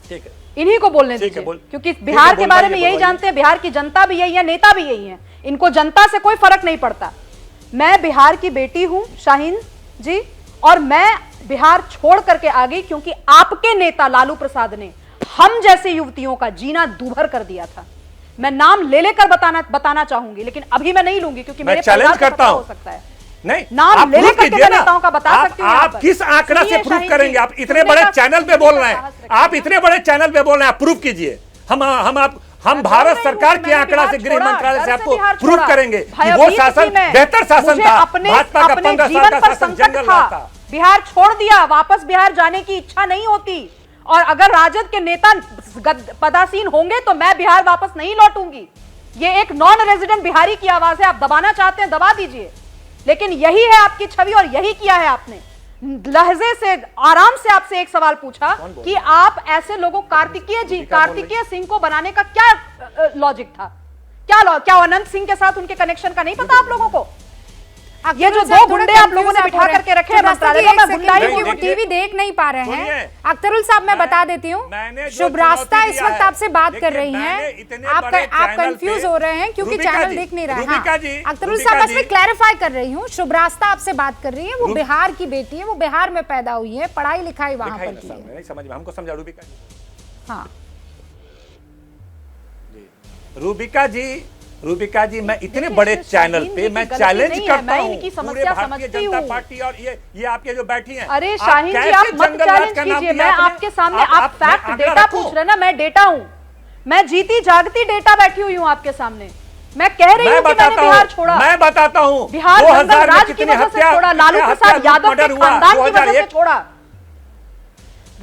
C: ठीक है,
G: इन्हीं को बोलने
C: ठीक है,
G: दीजिए,
C: बोल।
G: क्योंकि
C: ठीक है,
G: बिहार के बारे में
C: बोलवाइए,
G: यही जानते हैं, बिहार की जनता भी यही है, नेता भी यही है, इनको जनता से कोई फर्क नहीं पड़ता। मैं बिहार की बेटी हूं शाहीन जी, और मैं बिहार छोड़ करके आ गई क्योंकि आपके नेता लालू प्रसाद ने हम जैसे युवतियों का जीना दूभर कर दिया था। मैं नाम ले लेकर बताना चाहूंगी, लेकिन अभी मैं नहीं लूंगी क्योंकि मेरे
C: चैलेंज
G: परिवार को
C: करता
G: पता
C: हूं।
G: हो सकता है।
C: नहीं,
G: नाम
C: आप
G: ले
C: प्रूफ
G: लेकर के
C: कीजिए
G: मैं नेताओं का बता सकती हूं।
C: आप किस आंकड़ा से
G: सुनिए
C: प्रूफ
G: शाहीन
C: करेंगे?
G: जी,
C: आप इतने
G: सुनने
C: बड़े
G: का-
C: चैनल पे
G: सुनने
C: बोल
G: का
C: रहे
G: साहस
C: हैं,
G: रखिए।
C: आप इतने बड़े चैनल पे बोल रहे हैं, आप प्रूफ कीजिए। हम भारत सरकार के आंकड़ा से, गृह मंत्रालय से आपको प्रूफ करेंगे कि वो शासन बेहतर शासन था, भाजपा का 15 साल का शासन जंगल राज था।
G: बिहार छोड़ दिया, वापस बिहार जाने की इच्छा नहीं होती, और अगर राजद के नेता पदासीन होंगे तो मैं बिहार वापस नहीं लौटूंगी। ये एक नॉन रेजिडेंट बिहारी की आवाज है, आप दबाना चाहते हैं दबा दीजिए, लेकिन यही है आपकी छवि और यही किया है आपने। लहजे से आराम से आपसे एक सवाल पूछा कि आप ऐसे लोगों, कार्तिकेय सिंह को बनाने का क्या लॉजिक था? क्या अनंत सिंह के साथ उनके कनेक्शन का नहीं पता आप लोगों को? ये जो दो गुंडे आप लोगों ने बिठा करके रखे हैं मंत्रालय में, मैं गुंडा ही
A: वो टीवी देख नहीं पा रहे
C: सुनिए,
A: हैं। अख्तरुल साहब मैं बता देती हूँ,
C: मैंने जो
A: शुभ्रास्ता
C: चुनौती
A: इस
C: दिया
A: वक्त
C: है,
A: आपसे बात कर
C: देखिए,
A: रही
C: मैंने
A: हैं,
C: इतने
A: आप
C: बड़े
A: कंफ्यूज
C: चैनल
A: हो
C: पे-
A: रहे हैं क्योंकि
C: रूबिका
A: चैनल
C: जी,
A: देख नहीं रहे हैं।
C: रूबिका जी,
A: अख्तरुल
C: रूबिका
A: साहब बस
C: जी।
A: मैं क्लैरिफाई कर रही हूँ, शुभ्रास्ता आपसे बात कर रही है, वो बिहार की बेटी है, वो बिहार में पैदा हुई है, पढ़ाई लिखाई वहां पर की है।
C: नहीं समझ में, हमको समझा रूबिका जी।
A: हाँ,
C: रूबिका जी, मैं इतने बड़े चैनल पे मैं चैलेंज करता हूं
G: इनकी
C: पूरे
G: समस्या
C: भारतीय
G: समझती
C: जनता
G: हूं।
C: पार्टी और ये आपके जो बैठी हैं।
G: अरे शाहीन जी,
C: कैसे
G: आप मत
C: जंगल राज
G: चैलेंज
C: का नाम
G: कीजिए,
C: दिया
G: मैं
C: आपने?
G: आपके सामने आप फैक्ट
C: मैं
G: डेटा
C: आंकड़ा रखूं?
G: पूछ रहे ना, मैं डेटा हूं, मैं जीती जागती डेटा बैठी हुई हूं आपके सामने। मैं कह रही हूं कि मैंने बिहार छोड़ा,
C: मैं बताता हूं
G: बिहार
C: 2000
G: जंगल
C: में
G: राज की
C: कितनी
G: वजह से
C: हत्या,
G: छोड़ा, लालू प्रसाद यादव के खानदान की वजह से छोड़ा,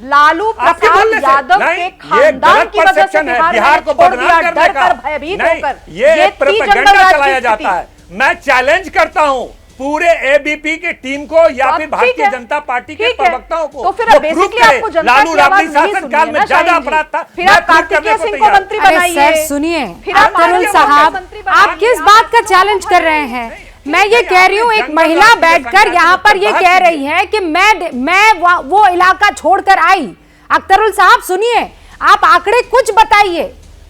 G: लालू
C: आपके
G: प्रसाद
C: बोलने से।
G: यादव
C: नहीं,
G: के
C: ये
G: खानदान
C: गलत
G: की वजह से
C: परसेप्शन है, बिहार को
G: छोड़
C: बदनाम
G: दिया,
C: करने
G: डर
C: का।
G: कर भयभीत
C: नहीं,
G: होकर।
C: ये
G: थी जंगल
C: प्रोपेगेंडा
G: राज की
C: चलाया जाता
G: स्थिति।
C: है। मैं चैलेंज करता हूं पूरे एबीपी की टीम को या
G: तो
C: फिर
G: ठीक
C: भारतीय
G: है,
C: जनता पार्टी के
G: ठीक है।
C: प्रवक्ताओं को,
G: तो फिर
C: वो
G: बेसिकली
C: प्रूफ करे।
G: आपको जनता
C: लालू
G: की
C: राबड़ी
G: आवाज नहीं
C: शासनकाल
G: सुननी
C: में
G: है ना
C: ज्यादा
G: शाहीन जी।
C: अपराध था,
G: फिर
C: मैं
G: आप
C: प्रूफ करने
G: कार्तिकेय
C: को
G: सिंह को
C: तैयार।
G: मंत्री
A: अरे
G: बनाइए।
A: सर सुनिए,
G: फिर आप
A: अख्तरुल
G: आगे
A: साहब
G: मंत्री बनाइए।
A: आप किस बात का चैलेंज कर रहे हैं? मैं ये कह रही हूँ, एक महिला बैठकर यहाँ पर ये कह रही है कि मैं वो इलाका छोड़कर आई। अख्तरुल साहब सुनिए, आप आंकड़े कुछ बताइए,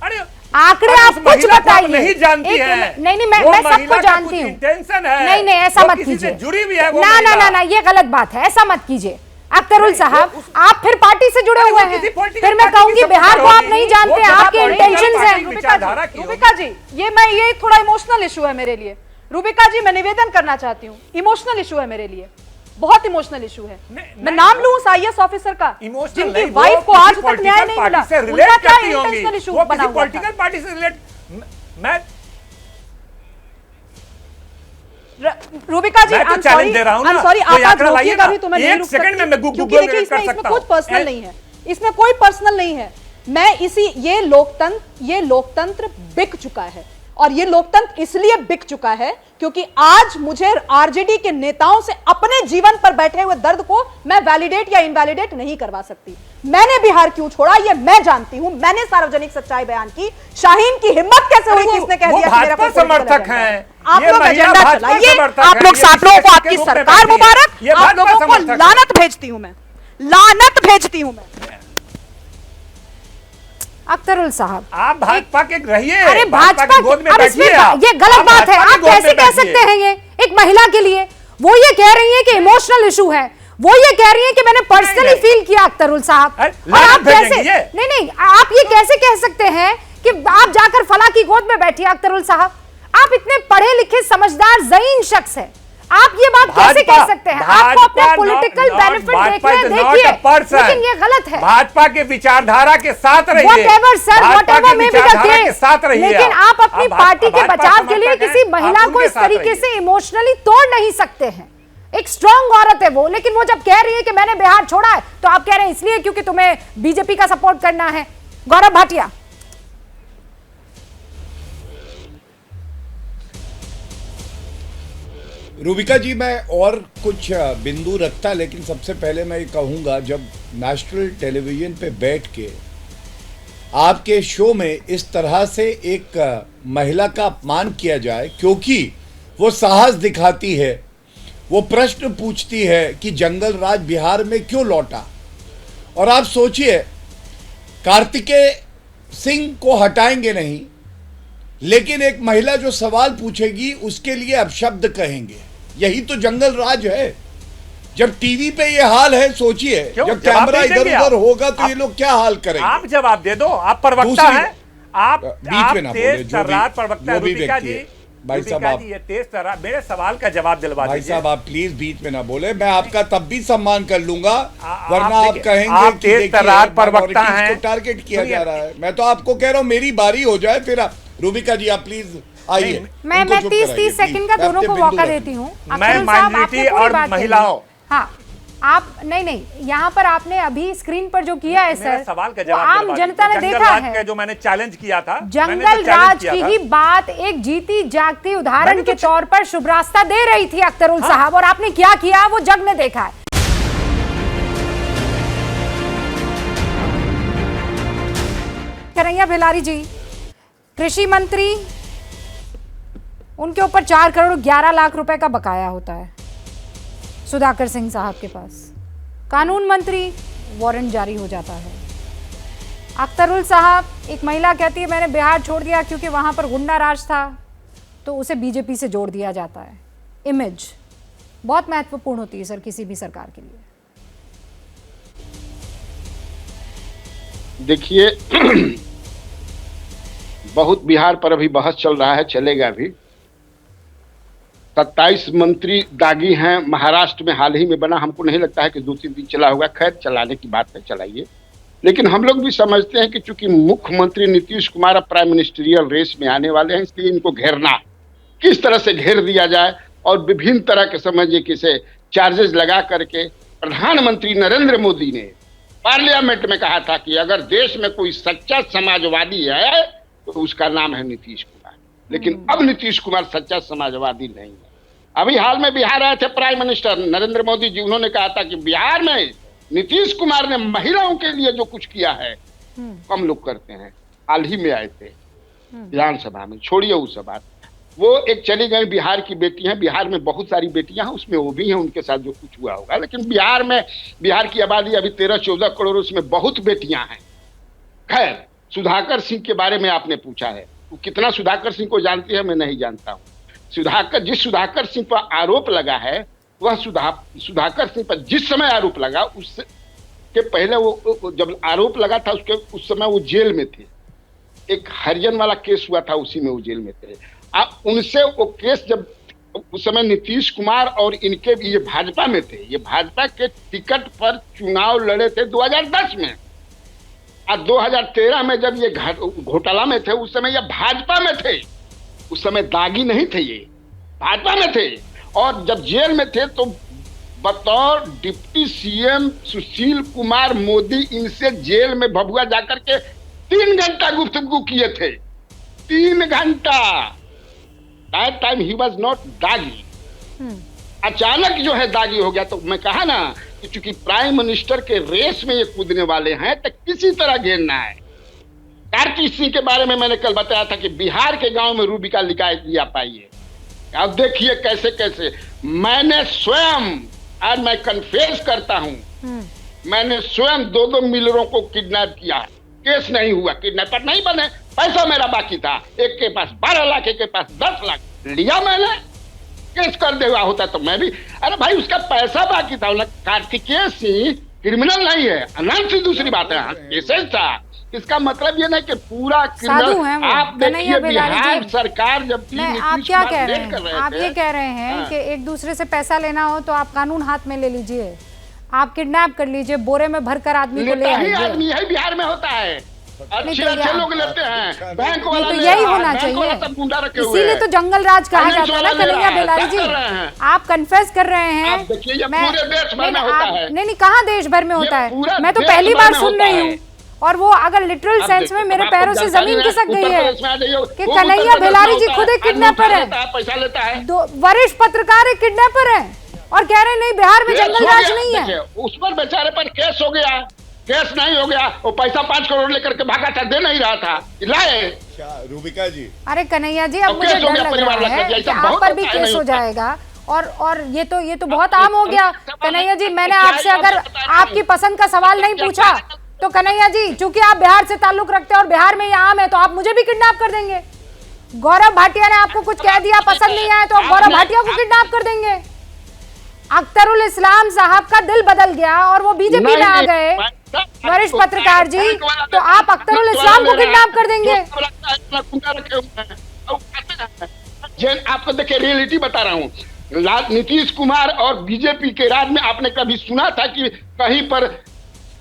C: अरे
A: आंकड़े आप कुछ बताइए।
C: नहीं जानती है।
A: नहीं मैं सबको जानती हूँ।
C: इंटेंशन है।
A: नहीं ऐसा मत
C: किसी से
A: कीजिए,
C: जुड़ी भी है वो
A: ना
C: महिला।
A: ये गलत बात है, ऐसा मत कीजिए अख्तरुल साहब। आप फिर पार्टी से जुड़े
C: अरे
A: हुए
C: वो
A: हैं,
C: किसी political
A: फिर मैं
C: party
A: कहूंगी
C: की
A: बिहार को
C: सपोर्ट
A: आप
C: होगी।
A: नहीं जानते,
C: वो
A: आपके
C: political
A: इंटेंशंस
C: party
A: हैं।
C: की विचारधारा की होगी।
G: रूबिका जी, ये थोड़ा इमोशनल इशू है मेरे लिए। रूबिका जी, मैं निवेदन करना चाहती हूँ, इमोशनल इशू है मेरे लिए, बहुत इमोशनल इशू है। मैं नाम लूं उस आईएएस ऑफिसर का
C: इमोशनल
G: जिनकी
C: नहीं,
G: वाइफ को आज तक न्याय नहीं मिला,
C: से
G: उनका
C: रिलेट
G: क्या
C: करती होंगी।
G: इंटेंशनल इशू
C: वो
G: बना
C: किसी
G: हुआ था?
C: पॉलिटिकल पार्टी से रिलेट मैं
G: रूबिका जी,
C: मैं तो चैलेंज दे रहा हूं ना,
G: सॉरी,
C: कोई
G: आप
C: आंकड़ा
G: आज
C: लाइए
G: रोकिएगा
C: ना।
G: भी तो मैं
C: एक
G: नहीं रुक
C: सेकंड में मैं
G: सकती,
C: गूगल
G: क्योंकि देखिए
C: कर
G: इसमें
C: सकता
G: कुछ
C: हूं।
G: पर्सनल नहीं है, इसमें कोई पर्सनल नहीं है। मैं ये लोकतंत्र बिक चुका है।
H: और ये लोकतंत्र इसलिए बिक चुका है क्योंकि आज मुझे आरजेडी के नेताओं से अपने जीवन पर बैठे हुए दर्द को मैं वैलिडेट या इनवैलिडेट नहीं करवा सकती। मैंने बिहार क्यों छोड़ा ये मैं जानती हूं। मैंने सार्वजनिक सच्चाई बयान की। शाहीन की हिम्मत कैसे हुई कि इसने कह दिया कि मेरा कोई
C: समर्थक हैं।
H: आप लोग एजेंडा चलाइए। आप लोग 7 लोगों को आपकी सरकार मुबारक। आप लोगों को लानत भेजती हूं मैं, लानत भेजती हूं मैं।
A: अख्तरुल साहब,
C: आप भाजपा के रहिए।
A: अरे भाजपा अब इसमें ये गलत बात है। आप कैसे कह सकते हैं ये एक महिला के लिए? वो ये कह रही है कि इमोशनल इशू है, वो ये कह रही है कि मैंने पर्सनली फील किया। अख्तरुल साहब, और आप कैसे नहीं आप ये कैसे कह सकते हैं कि आप जाकर फला की गोद में बैठिए? अख्तरुल साहब, आप इतने पढ़े लिखे समझदार ज़हीन शख्स हैं, आप ये बात कैसे कह सकते हैं? आपको अपने पॉलिटिकल बेनिफिट देखिए, लेकिन ये गलत है।
C: भाजपा के विचारधारा के साथ रहिए।
A: Whatever sir, whatever may be the case,
C: साथ रहिए।
A: लेकिन आप अपनी पार्टी के बचाव के लिए किसी महिला को इस तरीके से इमोशनली तोड़ नहीं सकते हैं। एक स्ट्रांग औरत है वो, लेकिन वो जब कह रही है कि मैंने बिहार छोड़ा है, तो आप कह रहे हैं इसलिए क्योंकि तुम्हें बीजेपी का सपोर्ट करना है। गौरव भाटिया,
D: रूबिका जी, मैं और कुछ बिंदु रखता, लेकिन सबसे पहले मैं ये कहूँगा, जब नेशनल टेलीविजन पे बैठ के आपके शो में इस तरह से एक महिला का अपमान किया जाए, क्योंकि वो साहस दिखाती है, वो प्रश्न पूछती है कि जंगल राज बिहार में क्यों लौटा। और आप सोचिए, कार्तिकेय सिंह को हटाएंगे नहीं, लेकिन एक महिला जो सवाल पूछेगी उसके लिए अपशब्द कहेंगे। यही तो जंगल राज है। जब टीवी पे ये हाल है, सोचिए जब कैमरा इधर उधर होगा तो ये लोग क्या हाल करेंगे।
C: आप जवाब दे दो, आप प्रवक्ता हैं। आप
D: बीच में ना बोले, जो भी व्यक्ति है। भाई साहब, आप
C: ये तेज तर्रार मेरे सवाल का जवाब दिलवा दीजिए।
D: भाई साहब, आप प्लीज बीच में ना बोले। मैं आपका तब भी सम्मान कर लूंगा, वरना आप कहेंगे कि
C: तेज तर्रार प्रवक्ता हैं,
D: टारगेट किया जा रहा है। मैं तो आपको कह रहा हूँ मेरी बारी हो जाए फिर। रूबिका जी, आप प्लीज आइए।
A: मैं 30 सेकंड का दोनों को मौका देती हूँ।
C: मैं माइनॉरिटी और महिलाओं,
A: हाँ आप नहीं, यहाँ पर आपने अभी स्क्रीन पर जो किया है सर,
C: सवाल का जवाब
A: आम जनता ने देखा है।
C: जो मैंने चैलेंज किया था,
A: जंगल राज की ही बात एक जीती जागती उदाहरण के तौर पर शुभ रास्ता दे रही थी अख्तरुल साहब, और आपने क्या किया वो जग ने देखा है। कन्हैया भिलारी जी, कृषि मंत्री, उनके ऊपर 4 करोड़ 11 लाख रुपए का बकाया होता है सुधाकर सिंह साहब के पास। कानून मंत्री, वारंट जारी हो जाता है। अख्तरुल साहब, एक महिला कहती है मैंने बिहार छोड़ दिया क्योंकि वहां पर गुंडा राज था, तो उसे बीजेपी से जोड़ दिया जाता है। इमेज बहुत महत्वपूर्ण होती है सर किसी भी सरकार के लिए।
I: देखिए, बहुत बिहार पर अभी बहस चल रहा है, चलेगा भी। 27 मंत्री दागी हैं। महाराष्ट्र में हाल ही में बना, हमको नहीं लगता है कि 2-3 दिन चला होगा। खैर, चलाने की बात है, चलाइए। लेकिन हम लोग भी समझते हैं कि चूंकि मुख्यमंत्री नीतीश कुमार अब प्राइम मिनिस्टरियल रेस में आने वाले हैं, इसलिए इनको घेरना, किस तरह से घेर दिया जाए और विभिन्न तरह के समझिए किसे चार्जेस लगा करके। प्रधानमंत्री नरेंद्र मोदी ने पार्लियामेंट में कहा था कि अगर देश में कोई सच्चा समाजवादी है तो उसका नाम है नीतीश कुमार। लेकिन अब नीतीश कुमार सच्चा समाजवादी नहीं है। अभी हाल में बिहार आए थे प्राइम मिनिस्टर नरेंद्र मोदी जी, उन्होंने कहा था कि बिहार में नीतीश कुमार ने महिलाओं के लिए जो कुछ किया है कम लोग करते हैं। हाल ही में आए थे विधानसभा में, छोड़िए उस बात। वो एक चली गई बिहार की बेटी हैं, बिहार में बहुत सारी बेटियां हैं, उसमें वो भी हैं, उनके साथ जो कुछ हुआ होगा। लेकिन बिहार में, बिहार की आबादी अभी 13-14 करोड़, उसमें बहुत बेटियां हैं। खैर, सुधाकर सिंह के बारे में आपने पूछा है, वो कितना सुधाकर सिंह को जानती है मैं नहीं जानता हूँ। जिस सुधाकर सिंह पर आरोप लगा है, वह सुधाकर सिंह पर जिस समय आरोप लगा उससे के पहले वो जब आरोप लगा था उस समय वो जेल में थे। एक हरिजन वाला केस हुआ था, उसी में वो जेल में थे। उनसे वो केस जब उस समय नीतीश कुमार और इनके ये भाजपा में थे, ये भाजपा के टिकट पर चुनाव लड़े थे 2010 में, और 2013 में जब ये घोटाला में थे उस समय ये भाजपा में थे। उस समय दागी नहीं थे, ये भाजपा में थे। और जब जेल में थे तो बतौर डिप्टी सीएम सुशील कुमार मोदी इनसे जेल में भभुआ जाकर के 3 घंटा गुफ्तगू किए थे। 3 घंटा। That time he was not दागी। अचानक जो है दागी हो गया। तो मैं कहा ना कि चूंकि प्राइम मिनिस्टर के रेस में ये कूदने वाले हैं तो किसी तरह घेरना है। कार्ति सिंह के बारे में मैंने कल बताया था कि बिहार के गांव में रूबिका लिया पाई है। अब देखिए कैसे कैसे मैंने स्वयं, आज मैं कन्फेस करता हूं, मैंने स्वयं 2 मिलरों को किडनैप किया। केस नहीं हुआ, किडनैपर नहीं बने, पैसा मेरा बाकी था। एक के पास 12 लाख, एक के पास 10 लाख लिया मैंने। केस कर दे हुआ होता तो मैं भी, अरे भाई उसका पैसा बाकी था। कार्तिकेय सिंह क्रिमिनल नहीं है, अनंत सी दूसरी बात है, केसेस था। इसका मतलब ये नहीं कि पूरा क्रिमिनल। आप देखिए बिहार सरकार जब थी,
A: आप क्या कह रहे हैं? आप ये कह रहे हैं कि एक दूसरे से पैसा लेना हो तो आप कानून हाथ में ले लीजिए, आप किडनैप कर लीजिए, बोरे में भरकर आदमी को ले आइए।
I: आदमी यही बिहार में होता है, अच्छे लोग लेते हैं, बैंक वाला
A: तो यही होना चाहिए। इसीलिए तो जंगल राज कहा जाता है ना कन्हैया बेलारी जी। आप कन्फेस कर रहे हैं।
I: पूरे देश भर में होता है।
A: नहीं, कहाँ देश भर में होता है? मैं तो पहली बार सुन रही हूँ। और वो अगर लिटरल सेंस में मेरे पैरों से जमीन खिसक गई है कि कन्हैया बेलारी जी खुद एक किडनैपर है,
I: पैसा लेता है,
A: वरिष्ठ पत्रकार एक किडनैपर है और कह रहे नहीं बिहार में जंगल राज नहीं है।
I: उस पर बेचारे पर केस हो गया, केस नहीं हो गया, वो पैसा 5 करोड़ लेकर के भागा था, दे नहीं रहा था, लाए।
D: रूबिका जी,
A: अरे कन्हैया जी, अब मुझे डर लग रहा है कि आप पर भी केस हो जाएगा। और ये तो बहुत आम हो गया। कन्हैया जी, मैंने आपसे अगर आपकी पसंद का सवाल नहीं पूछा तो कन्हैया जी, चूंकि आप बिहार से ताल्लुक रखते हैं और बिहार में ये आम है, तो आप मुझे भी किडनैप कर देंगे। गौरव भाटिया ने आपको कुछ कह दिया, पसंद नहीं आया तो आप गौरव भाटिया को किडनैप कर देंगे। अख्तरुल इस्लाम साहब का दिल बदल गया और वो बीजेपी में आ गए, वरिष्ठ पत्रकार जी, तो आप अख्तरुल इस्लाम को किडनैप कर देंगे।
I: आपको देखिए रियलिटी बता रहा हूँ, नीतीश कुमार और बीजेपी के राज में आपने कभी सुना था कि कहीं पर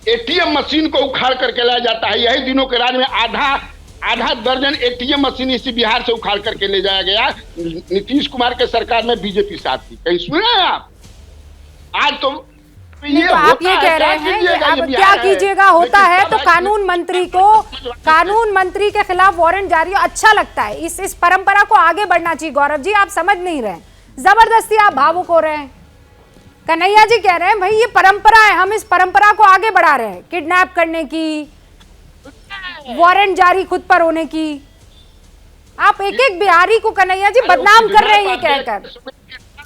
I: एटीएम मशीन को उखाड़ करके लाया जाता है? यही दिनों के राज में आधा दर्जन एटीएम मशीन इसी बिहार से उखाड़ करके ले जाया गया। नीतीश कुमार के सरकार में बीजेपी साथ थी, कहीं सुने हैं आप? आज तो
A: ये तो आप ये कह रहे हैं कि अब क्या कीजिएगा, होता है तो कानून मंत्री के खिलाफ वारंट जारी हो, अच्छा लगता है। इस परंपरा को आगे बढ़ना चाहिए। गौरव जी, आप समझ नहीं रहे, जबरदस्ती आप भावुक हो रहे हैं। कन्हैया जी कह रहे हैं भाई ये परंपरा है, हम इस परंपरा को आगे बढ़ा रहे हैं, किडनैप करने की, वारंट जारी खुद पर होने की। आप एक एक बिहारी को कन्हैया जी बदनाम कर रहे हैं ये कहकर।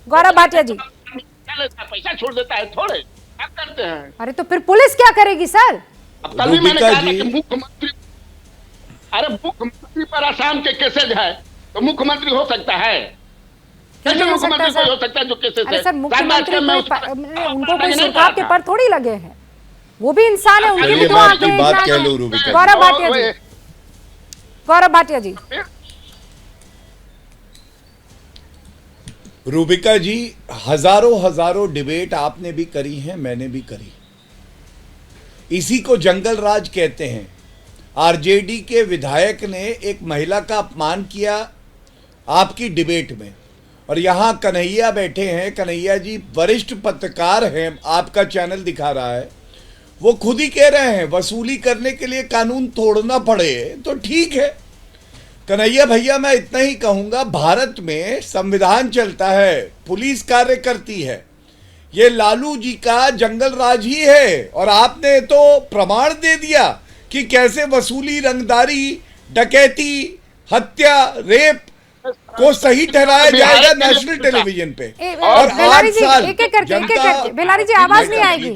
A: गौरव भाटिया जी,
I: पैसा छोड़ देता है, थोड़े क्या करते हैं?
A: अरे तो फिर पुलिस क्या करेगी सर?
I: अब कल भी मैंने कहा था कि मुख्यमंत्री पर आसाम के केसेज है, तो मुख्यमंत्री हो सकता है? कैसे मुख्यमंत्री कोई हो सकता है जो केसेज है?
A: सर मुख्यमंत्री उनको कोई सरकार के पर थोड़ी लगे हैं, वो भी इंसान है, उनकी भी तो आंखें हैं।
D: बात कह लो रूबिका।
A: गौरव भाटिया जी,
D: रूबिका जी, हजारों डिबेट आपने भी करी है, मैंने भी करी। इसी को जंगल राज कहते हैं। आरजेडी के विधायक ने एक महिला का अपमान किया आपकी डिबेट में, और यहां कन्हैया बैठे हैं। कन्हैया जी वरिष्ठ पत्रकार हैं, आपका चैनल दिखा रहा है, वो खुद ही कह रहे हैं वसूली करने के लिए कानून तोड़ना पड़े तो ठीक है। कन्हैया भैया, मैं इतना ही कहूंगा, भारत में संविधान चलता है, पुलिस कार्य करती है, ये लालू जी का जंगल राज ही है। और आपने तो प्रमाण दे दिया कि कैसे वसूली, रंगदारी, डकैती, हत्या, रेप को सही ठहराया जाएगा नेशनल टेलीविजन पे।
A: और बेलारी जी एक एक करके बेलारी जी आवाज नहीं आएगी,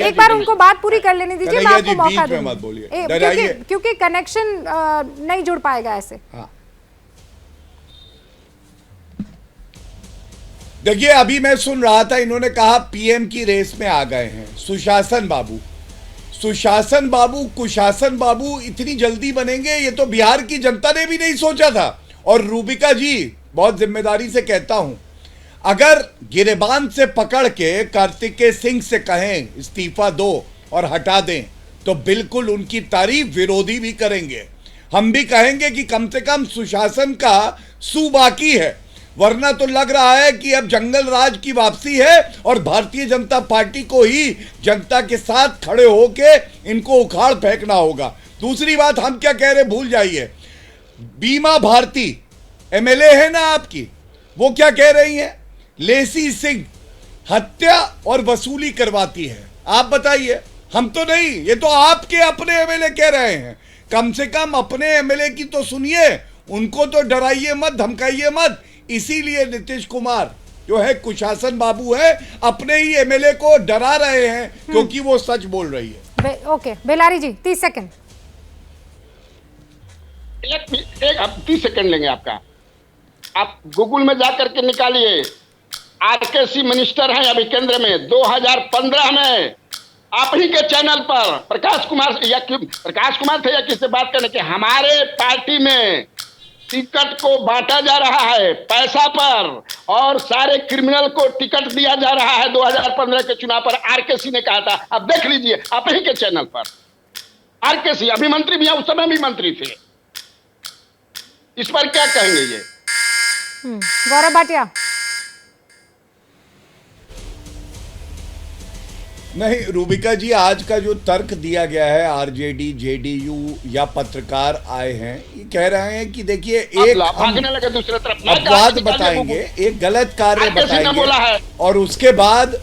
A: एक बार उनको बात पूरी कर लेने दीजिए, मैं आपको मौका दूंगी, क्योंकि कनेक्शन नहीं जुड़ पाएगा ऐसे।
D: देखिए, अभी मैं सुन रहा था, इन्होंने कहा पीएम की रेस में आ गए हैं सुशासन बाबू। सुशासन बाबू, कुशासन बाबू इतनी जल्दी बनेंगे, ये तो बिहार की जनता ने भी नहीं सोचा था। और रूबिका जी, बहुत जिम्मेदारी से कहता हूं, अगर गिरेबान से पकड़ के कार्तिकेय सिंह से कहें इस्तीफा दो और हटा दें, तो बिल्कुल उनकी तारीफ विरोधी भी करेंगे। हम भी कहेंगे कि कम से कम सुशासन का सू बाकी है, वरना तो लग रहा है कि अब जंगल राज की वापसी है और भारतीय जनता पार्टी को ही जनता के साथ खड़े होके इनको उखाड़ फेंकना होगा। दूसरी बात हम क्या कह रहे, भूल जाइए, बीमा भारती एमएलए है ना आपकी, वो क्या कह रही है? लेसी सिंह हत्या और वसूली करवाती है। आप बताइए, हम तो नहीं, ये तो आपके अपने एमएलए कह रहे हैं। कम से कम अपने एमएलए की तो सुनिए, उनको तो डराइए मत, धमकाइए मत। इसीलिए नीतीश कुमार जो है कुशासन बाबू है, अपने ही एमएलए को डरा रहे हैं क्योंकि वो सच बोल रही है।
A: ओके बेलारी जी 30 सेकंड।
I: एक 30 सेकंड लेंगे आपका। आप गूगल में जाकर के निकालिए, आरकेसी मिनिस्टर हैं अभी केंद्र में 2015 में, आप ही के चैनल पर प्रकाश कुमार थे या किससे बात करने के, हमारे पार्टी में टिकट को बांटा जा रहा है पैसा पर, और सारे क्रिमिनल को टिकट दिया जा रहा है 2015 के चुनाव पर। आरकेसी ने कहा था, आप देख लीजिए आप ही के चैनल पर। आरकेसी अभी मंत्री भी है, उस समय भी मंत्री थे। इस पर क्या कहेंगे ये?
A: गौरव भाटिया।
D: नहीं रूबिका जी, आज का जो तर्क दिया गया है, आरजेडी जेडीयू या पत्रकार आए हैं, ये कह रहे हैं कि देखिए एक
I: भागने लगे दूसरे तरफ,
D: अपवाद बताएंगे, एक गलत कार्य बताएंगे और उसके बाद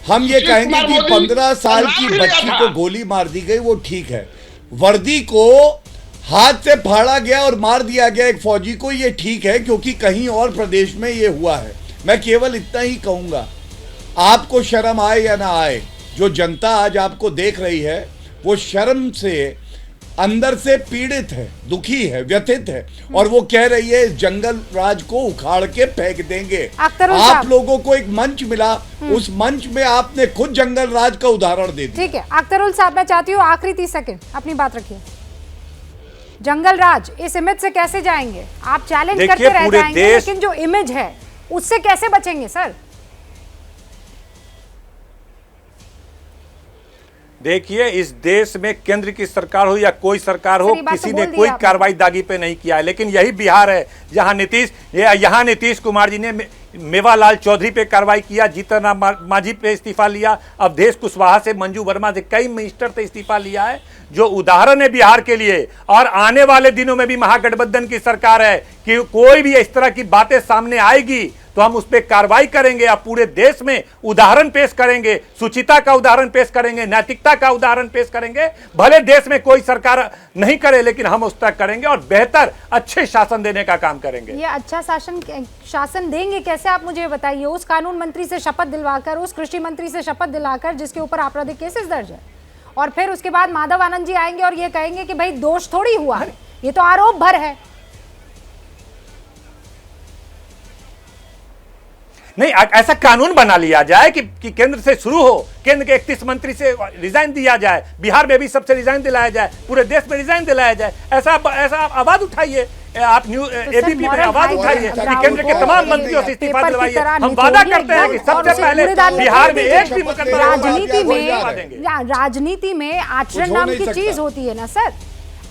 D: हम ये कहेंगे कि 15 साल की बच्ची को गोली मार दी गई, वो ठीक है। वर्दी को हाथ से फाड़ा गया और मार दिया गया एक फौजी को, ये ठीक है क्योंकि कहीं और प्रदेश में ये हुआ है। मैं केवल इतना ही कहूंगा, आपको शर्म आए या ना आए, जो जनता आज आपको देख रही है वो शर्म से अंदर से पीड़ित है, दुखी है, व्यथित है, और वो कह रही है इस जंगल राज को उखाड़ के फेंक देंगे। आप लोगों को एक मंच मिला, उस मंच में आपने खुद जंगल राज का उदाहरण दे दिया।
A: ठीक है अख्तरुल साहब, मैं चाहती हूँ आखिरी 30 सेकंड अपनी बात रखिए। जंगल राज इस इमेज से कैसे जाएंगे? आप चैलेंज करते रह जाएंगे, लेकिन जो इमेज है उससे कैसे बचेंगे सर?
C: देखिए, इस देश में केंद्र की सरकार हो या कोई सरकार हो, किसी ने कोई कार्रवाई दागी पे नहीं किया है, लेकिन यही बिहार है जहां नीतीश कुमार जी ने मेवालाल चौधरी पे कार्रवाई किया, जीतन राम मांझी पे इस्तीफा लिया, अवधेश कुशवाहा से, मंजू वर्मा से, कई मिनिस्टर से इस्तीफा लिया है, जो उदाहरण है बिहार के लिए। और आने वाले दिनों में भी महागठबंधन की सरकार है कि कोई भी इस तरह की बातें सामने आएगी तो हम उस पर कार्रवाई करेंगे। अब पूरे देश में उदाहरण पेश करेंगे, शुचिता का उदाहरण पेश करेंगे, नैतिकता का उदाहरण पेश करेंगे। भले देश में कोई सरकार नहीं करे, लेकिन हम उस तक करेंगे और बेहतर अच्छे शासन देने का काम करेंगे।
A: ये अच्छा शासन देंगे कैसे, आप मुझे बताइए? उस कानून मंत्री से शपथ दिलवाकर, उस कृषि मंत्री से शपथ दिलाकर जिसके ऊपर आपराधिक केसेस दर्ज है, और फिर उसके बाद माधव आनंद जी आएंगे और ये कहेंगे कि भाई दोष थोड़ी हुआ है, ये तो आरोप भर है।
C: नहीं, ऐसा कानून बना लिया जाए कि केंद्र से शुरू हो, केंद्र के 31 मंत्री से रिजाइन दिया जाए, बिहार में भी सबसे रिजाइन दिलाया जाए, पूरे देश में रिजाइन दिलाया जाए। ऐसा आवाज उठाइए, आप एबीपी में आवाज उठाइए कि केंद्र के तमाम मंत्रियों से इस्तीफा दिलवाइए। हम वादा करते हैं कि सबसे पहले बिहार में एक भी मुकदमा।
A: राजनीति में आचरण नाम की चीज होती है ना सर।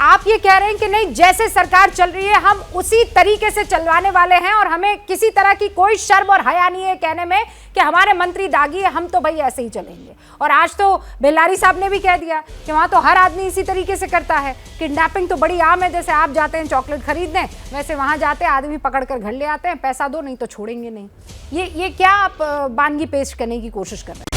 A: आप ये कह रहे हैं कि नहीं, जैसे सरकार चल रही है हम उसी तरीके से चलवाने वाले हैं और हमें किसी तरह की कोई शर्म और हया नहीं है कहने में कि हमारे मंत्री दागी है, हम तो भाई ऐसे ही चलेंगे। और आज तो बेलारी साहब ने भी कह दिया कि वहां तो हर आदमी इसी तरीके से करता है। किडनैपिंग तो बड़ी आम है, जैसे आप जाते हैं चॉकलेट खरीदने, वैसे वहां जाते हैं आदमी पकड़ कर घर ले आते हैं, पैसा दो नहीं तो छोड़ेंगे नहीं। ये क्या आप बानगी पेश करने की कोशिश कर रहे हैं?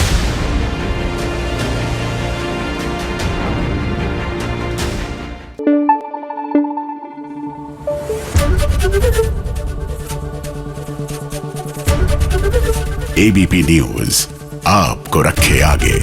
J: एबीपी न्यूज आपको रखे आगे।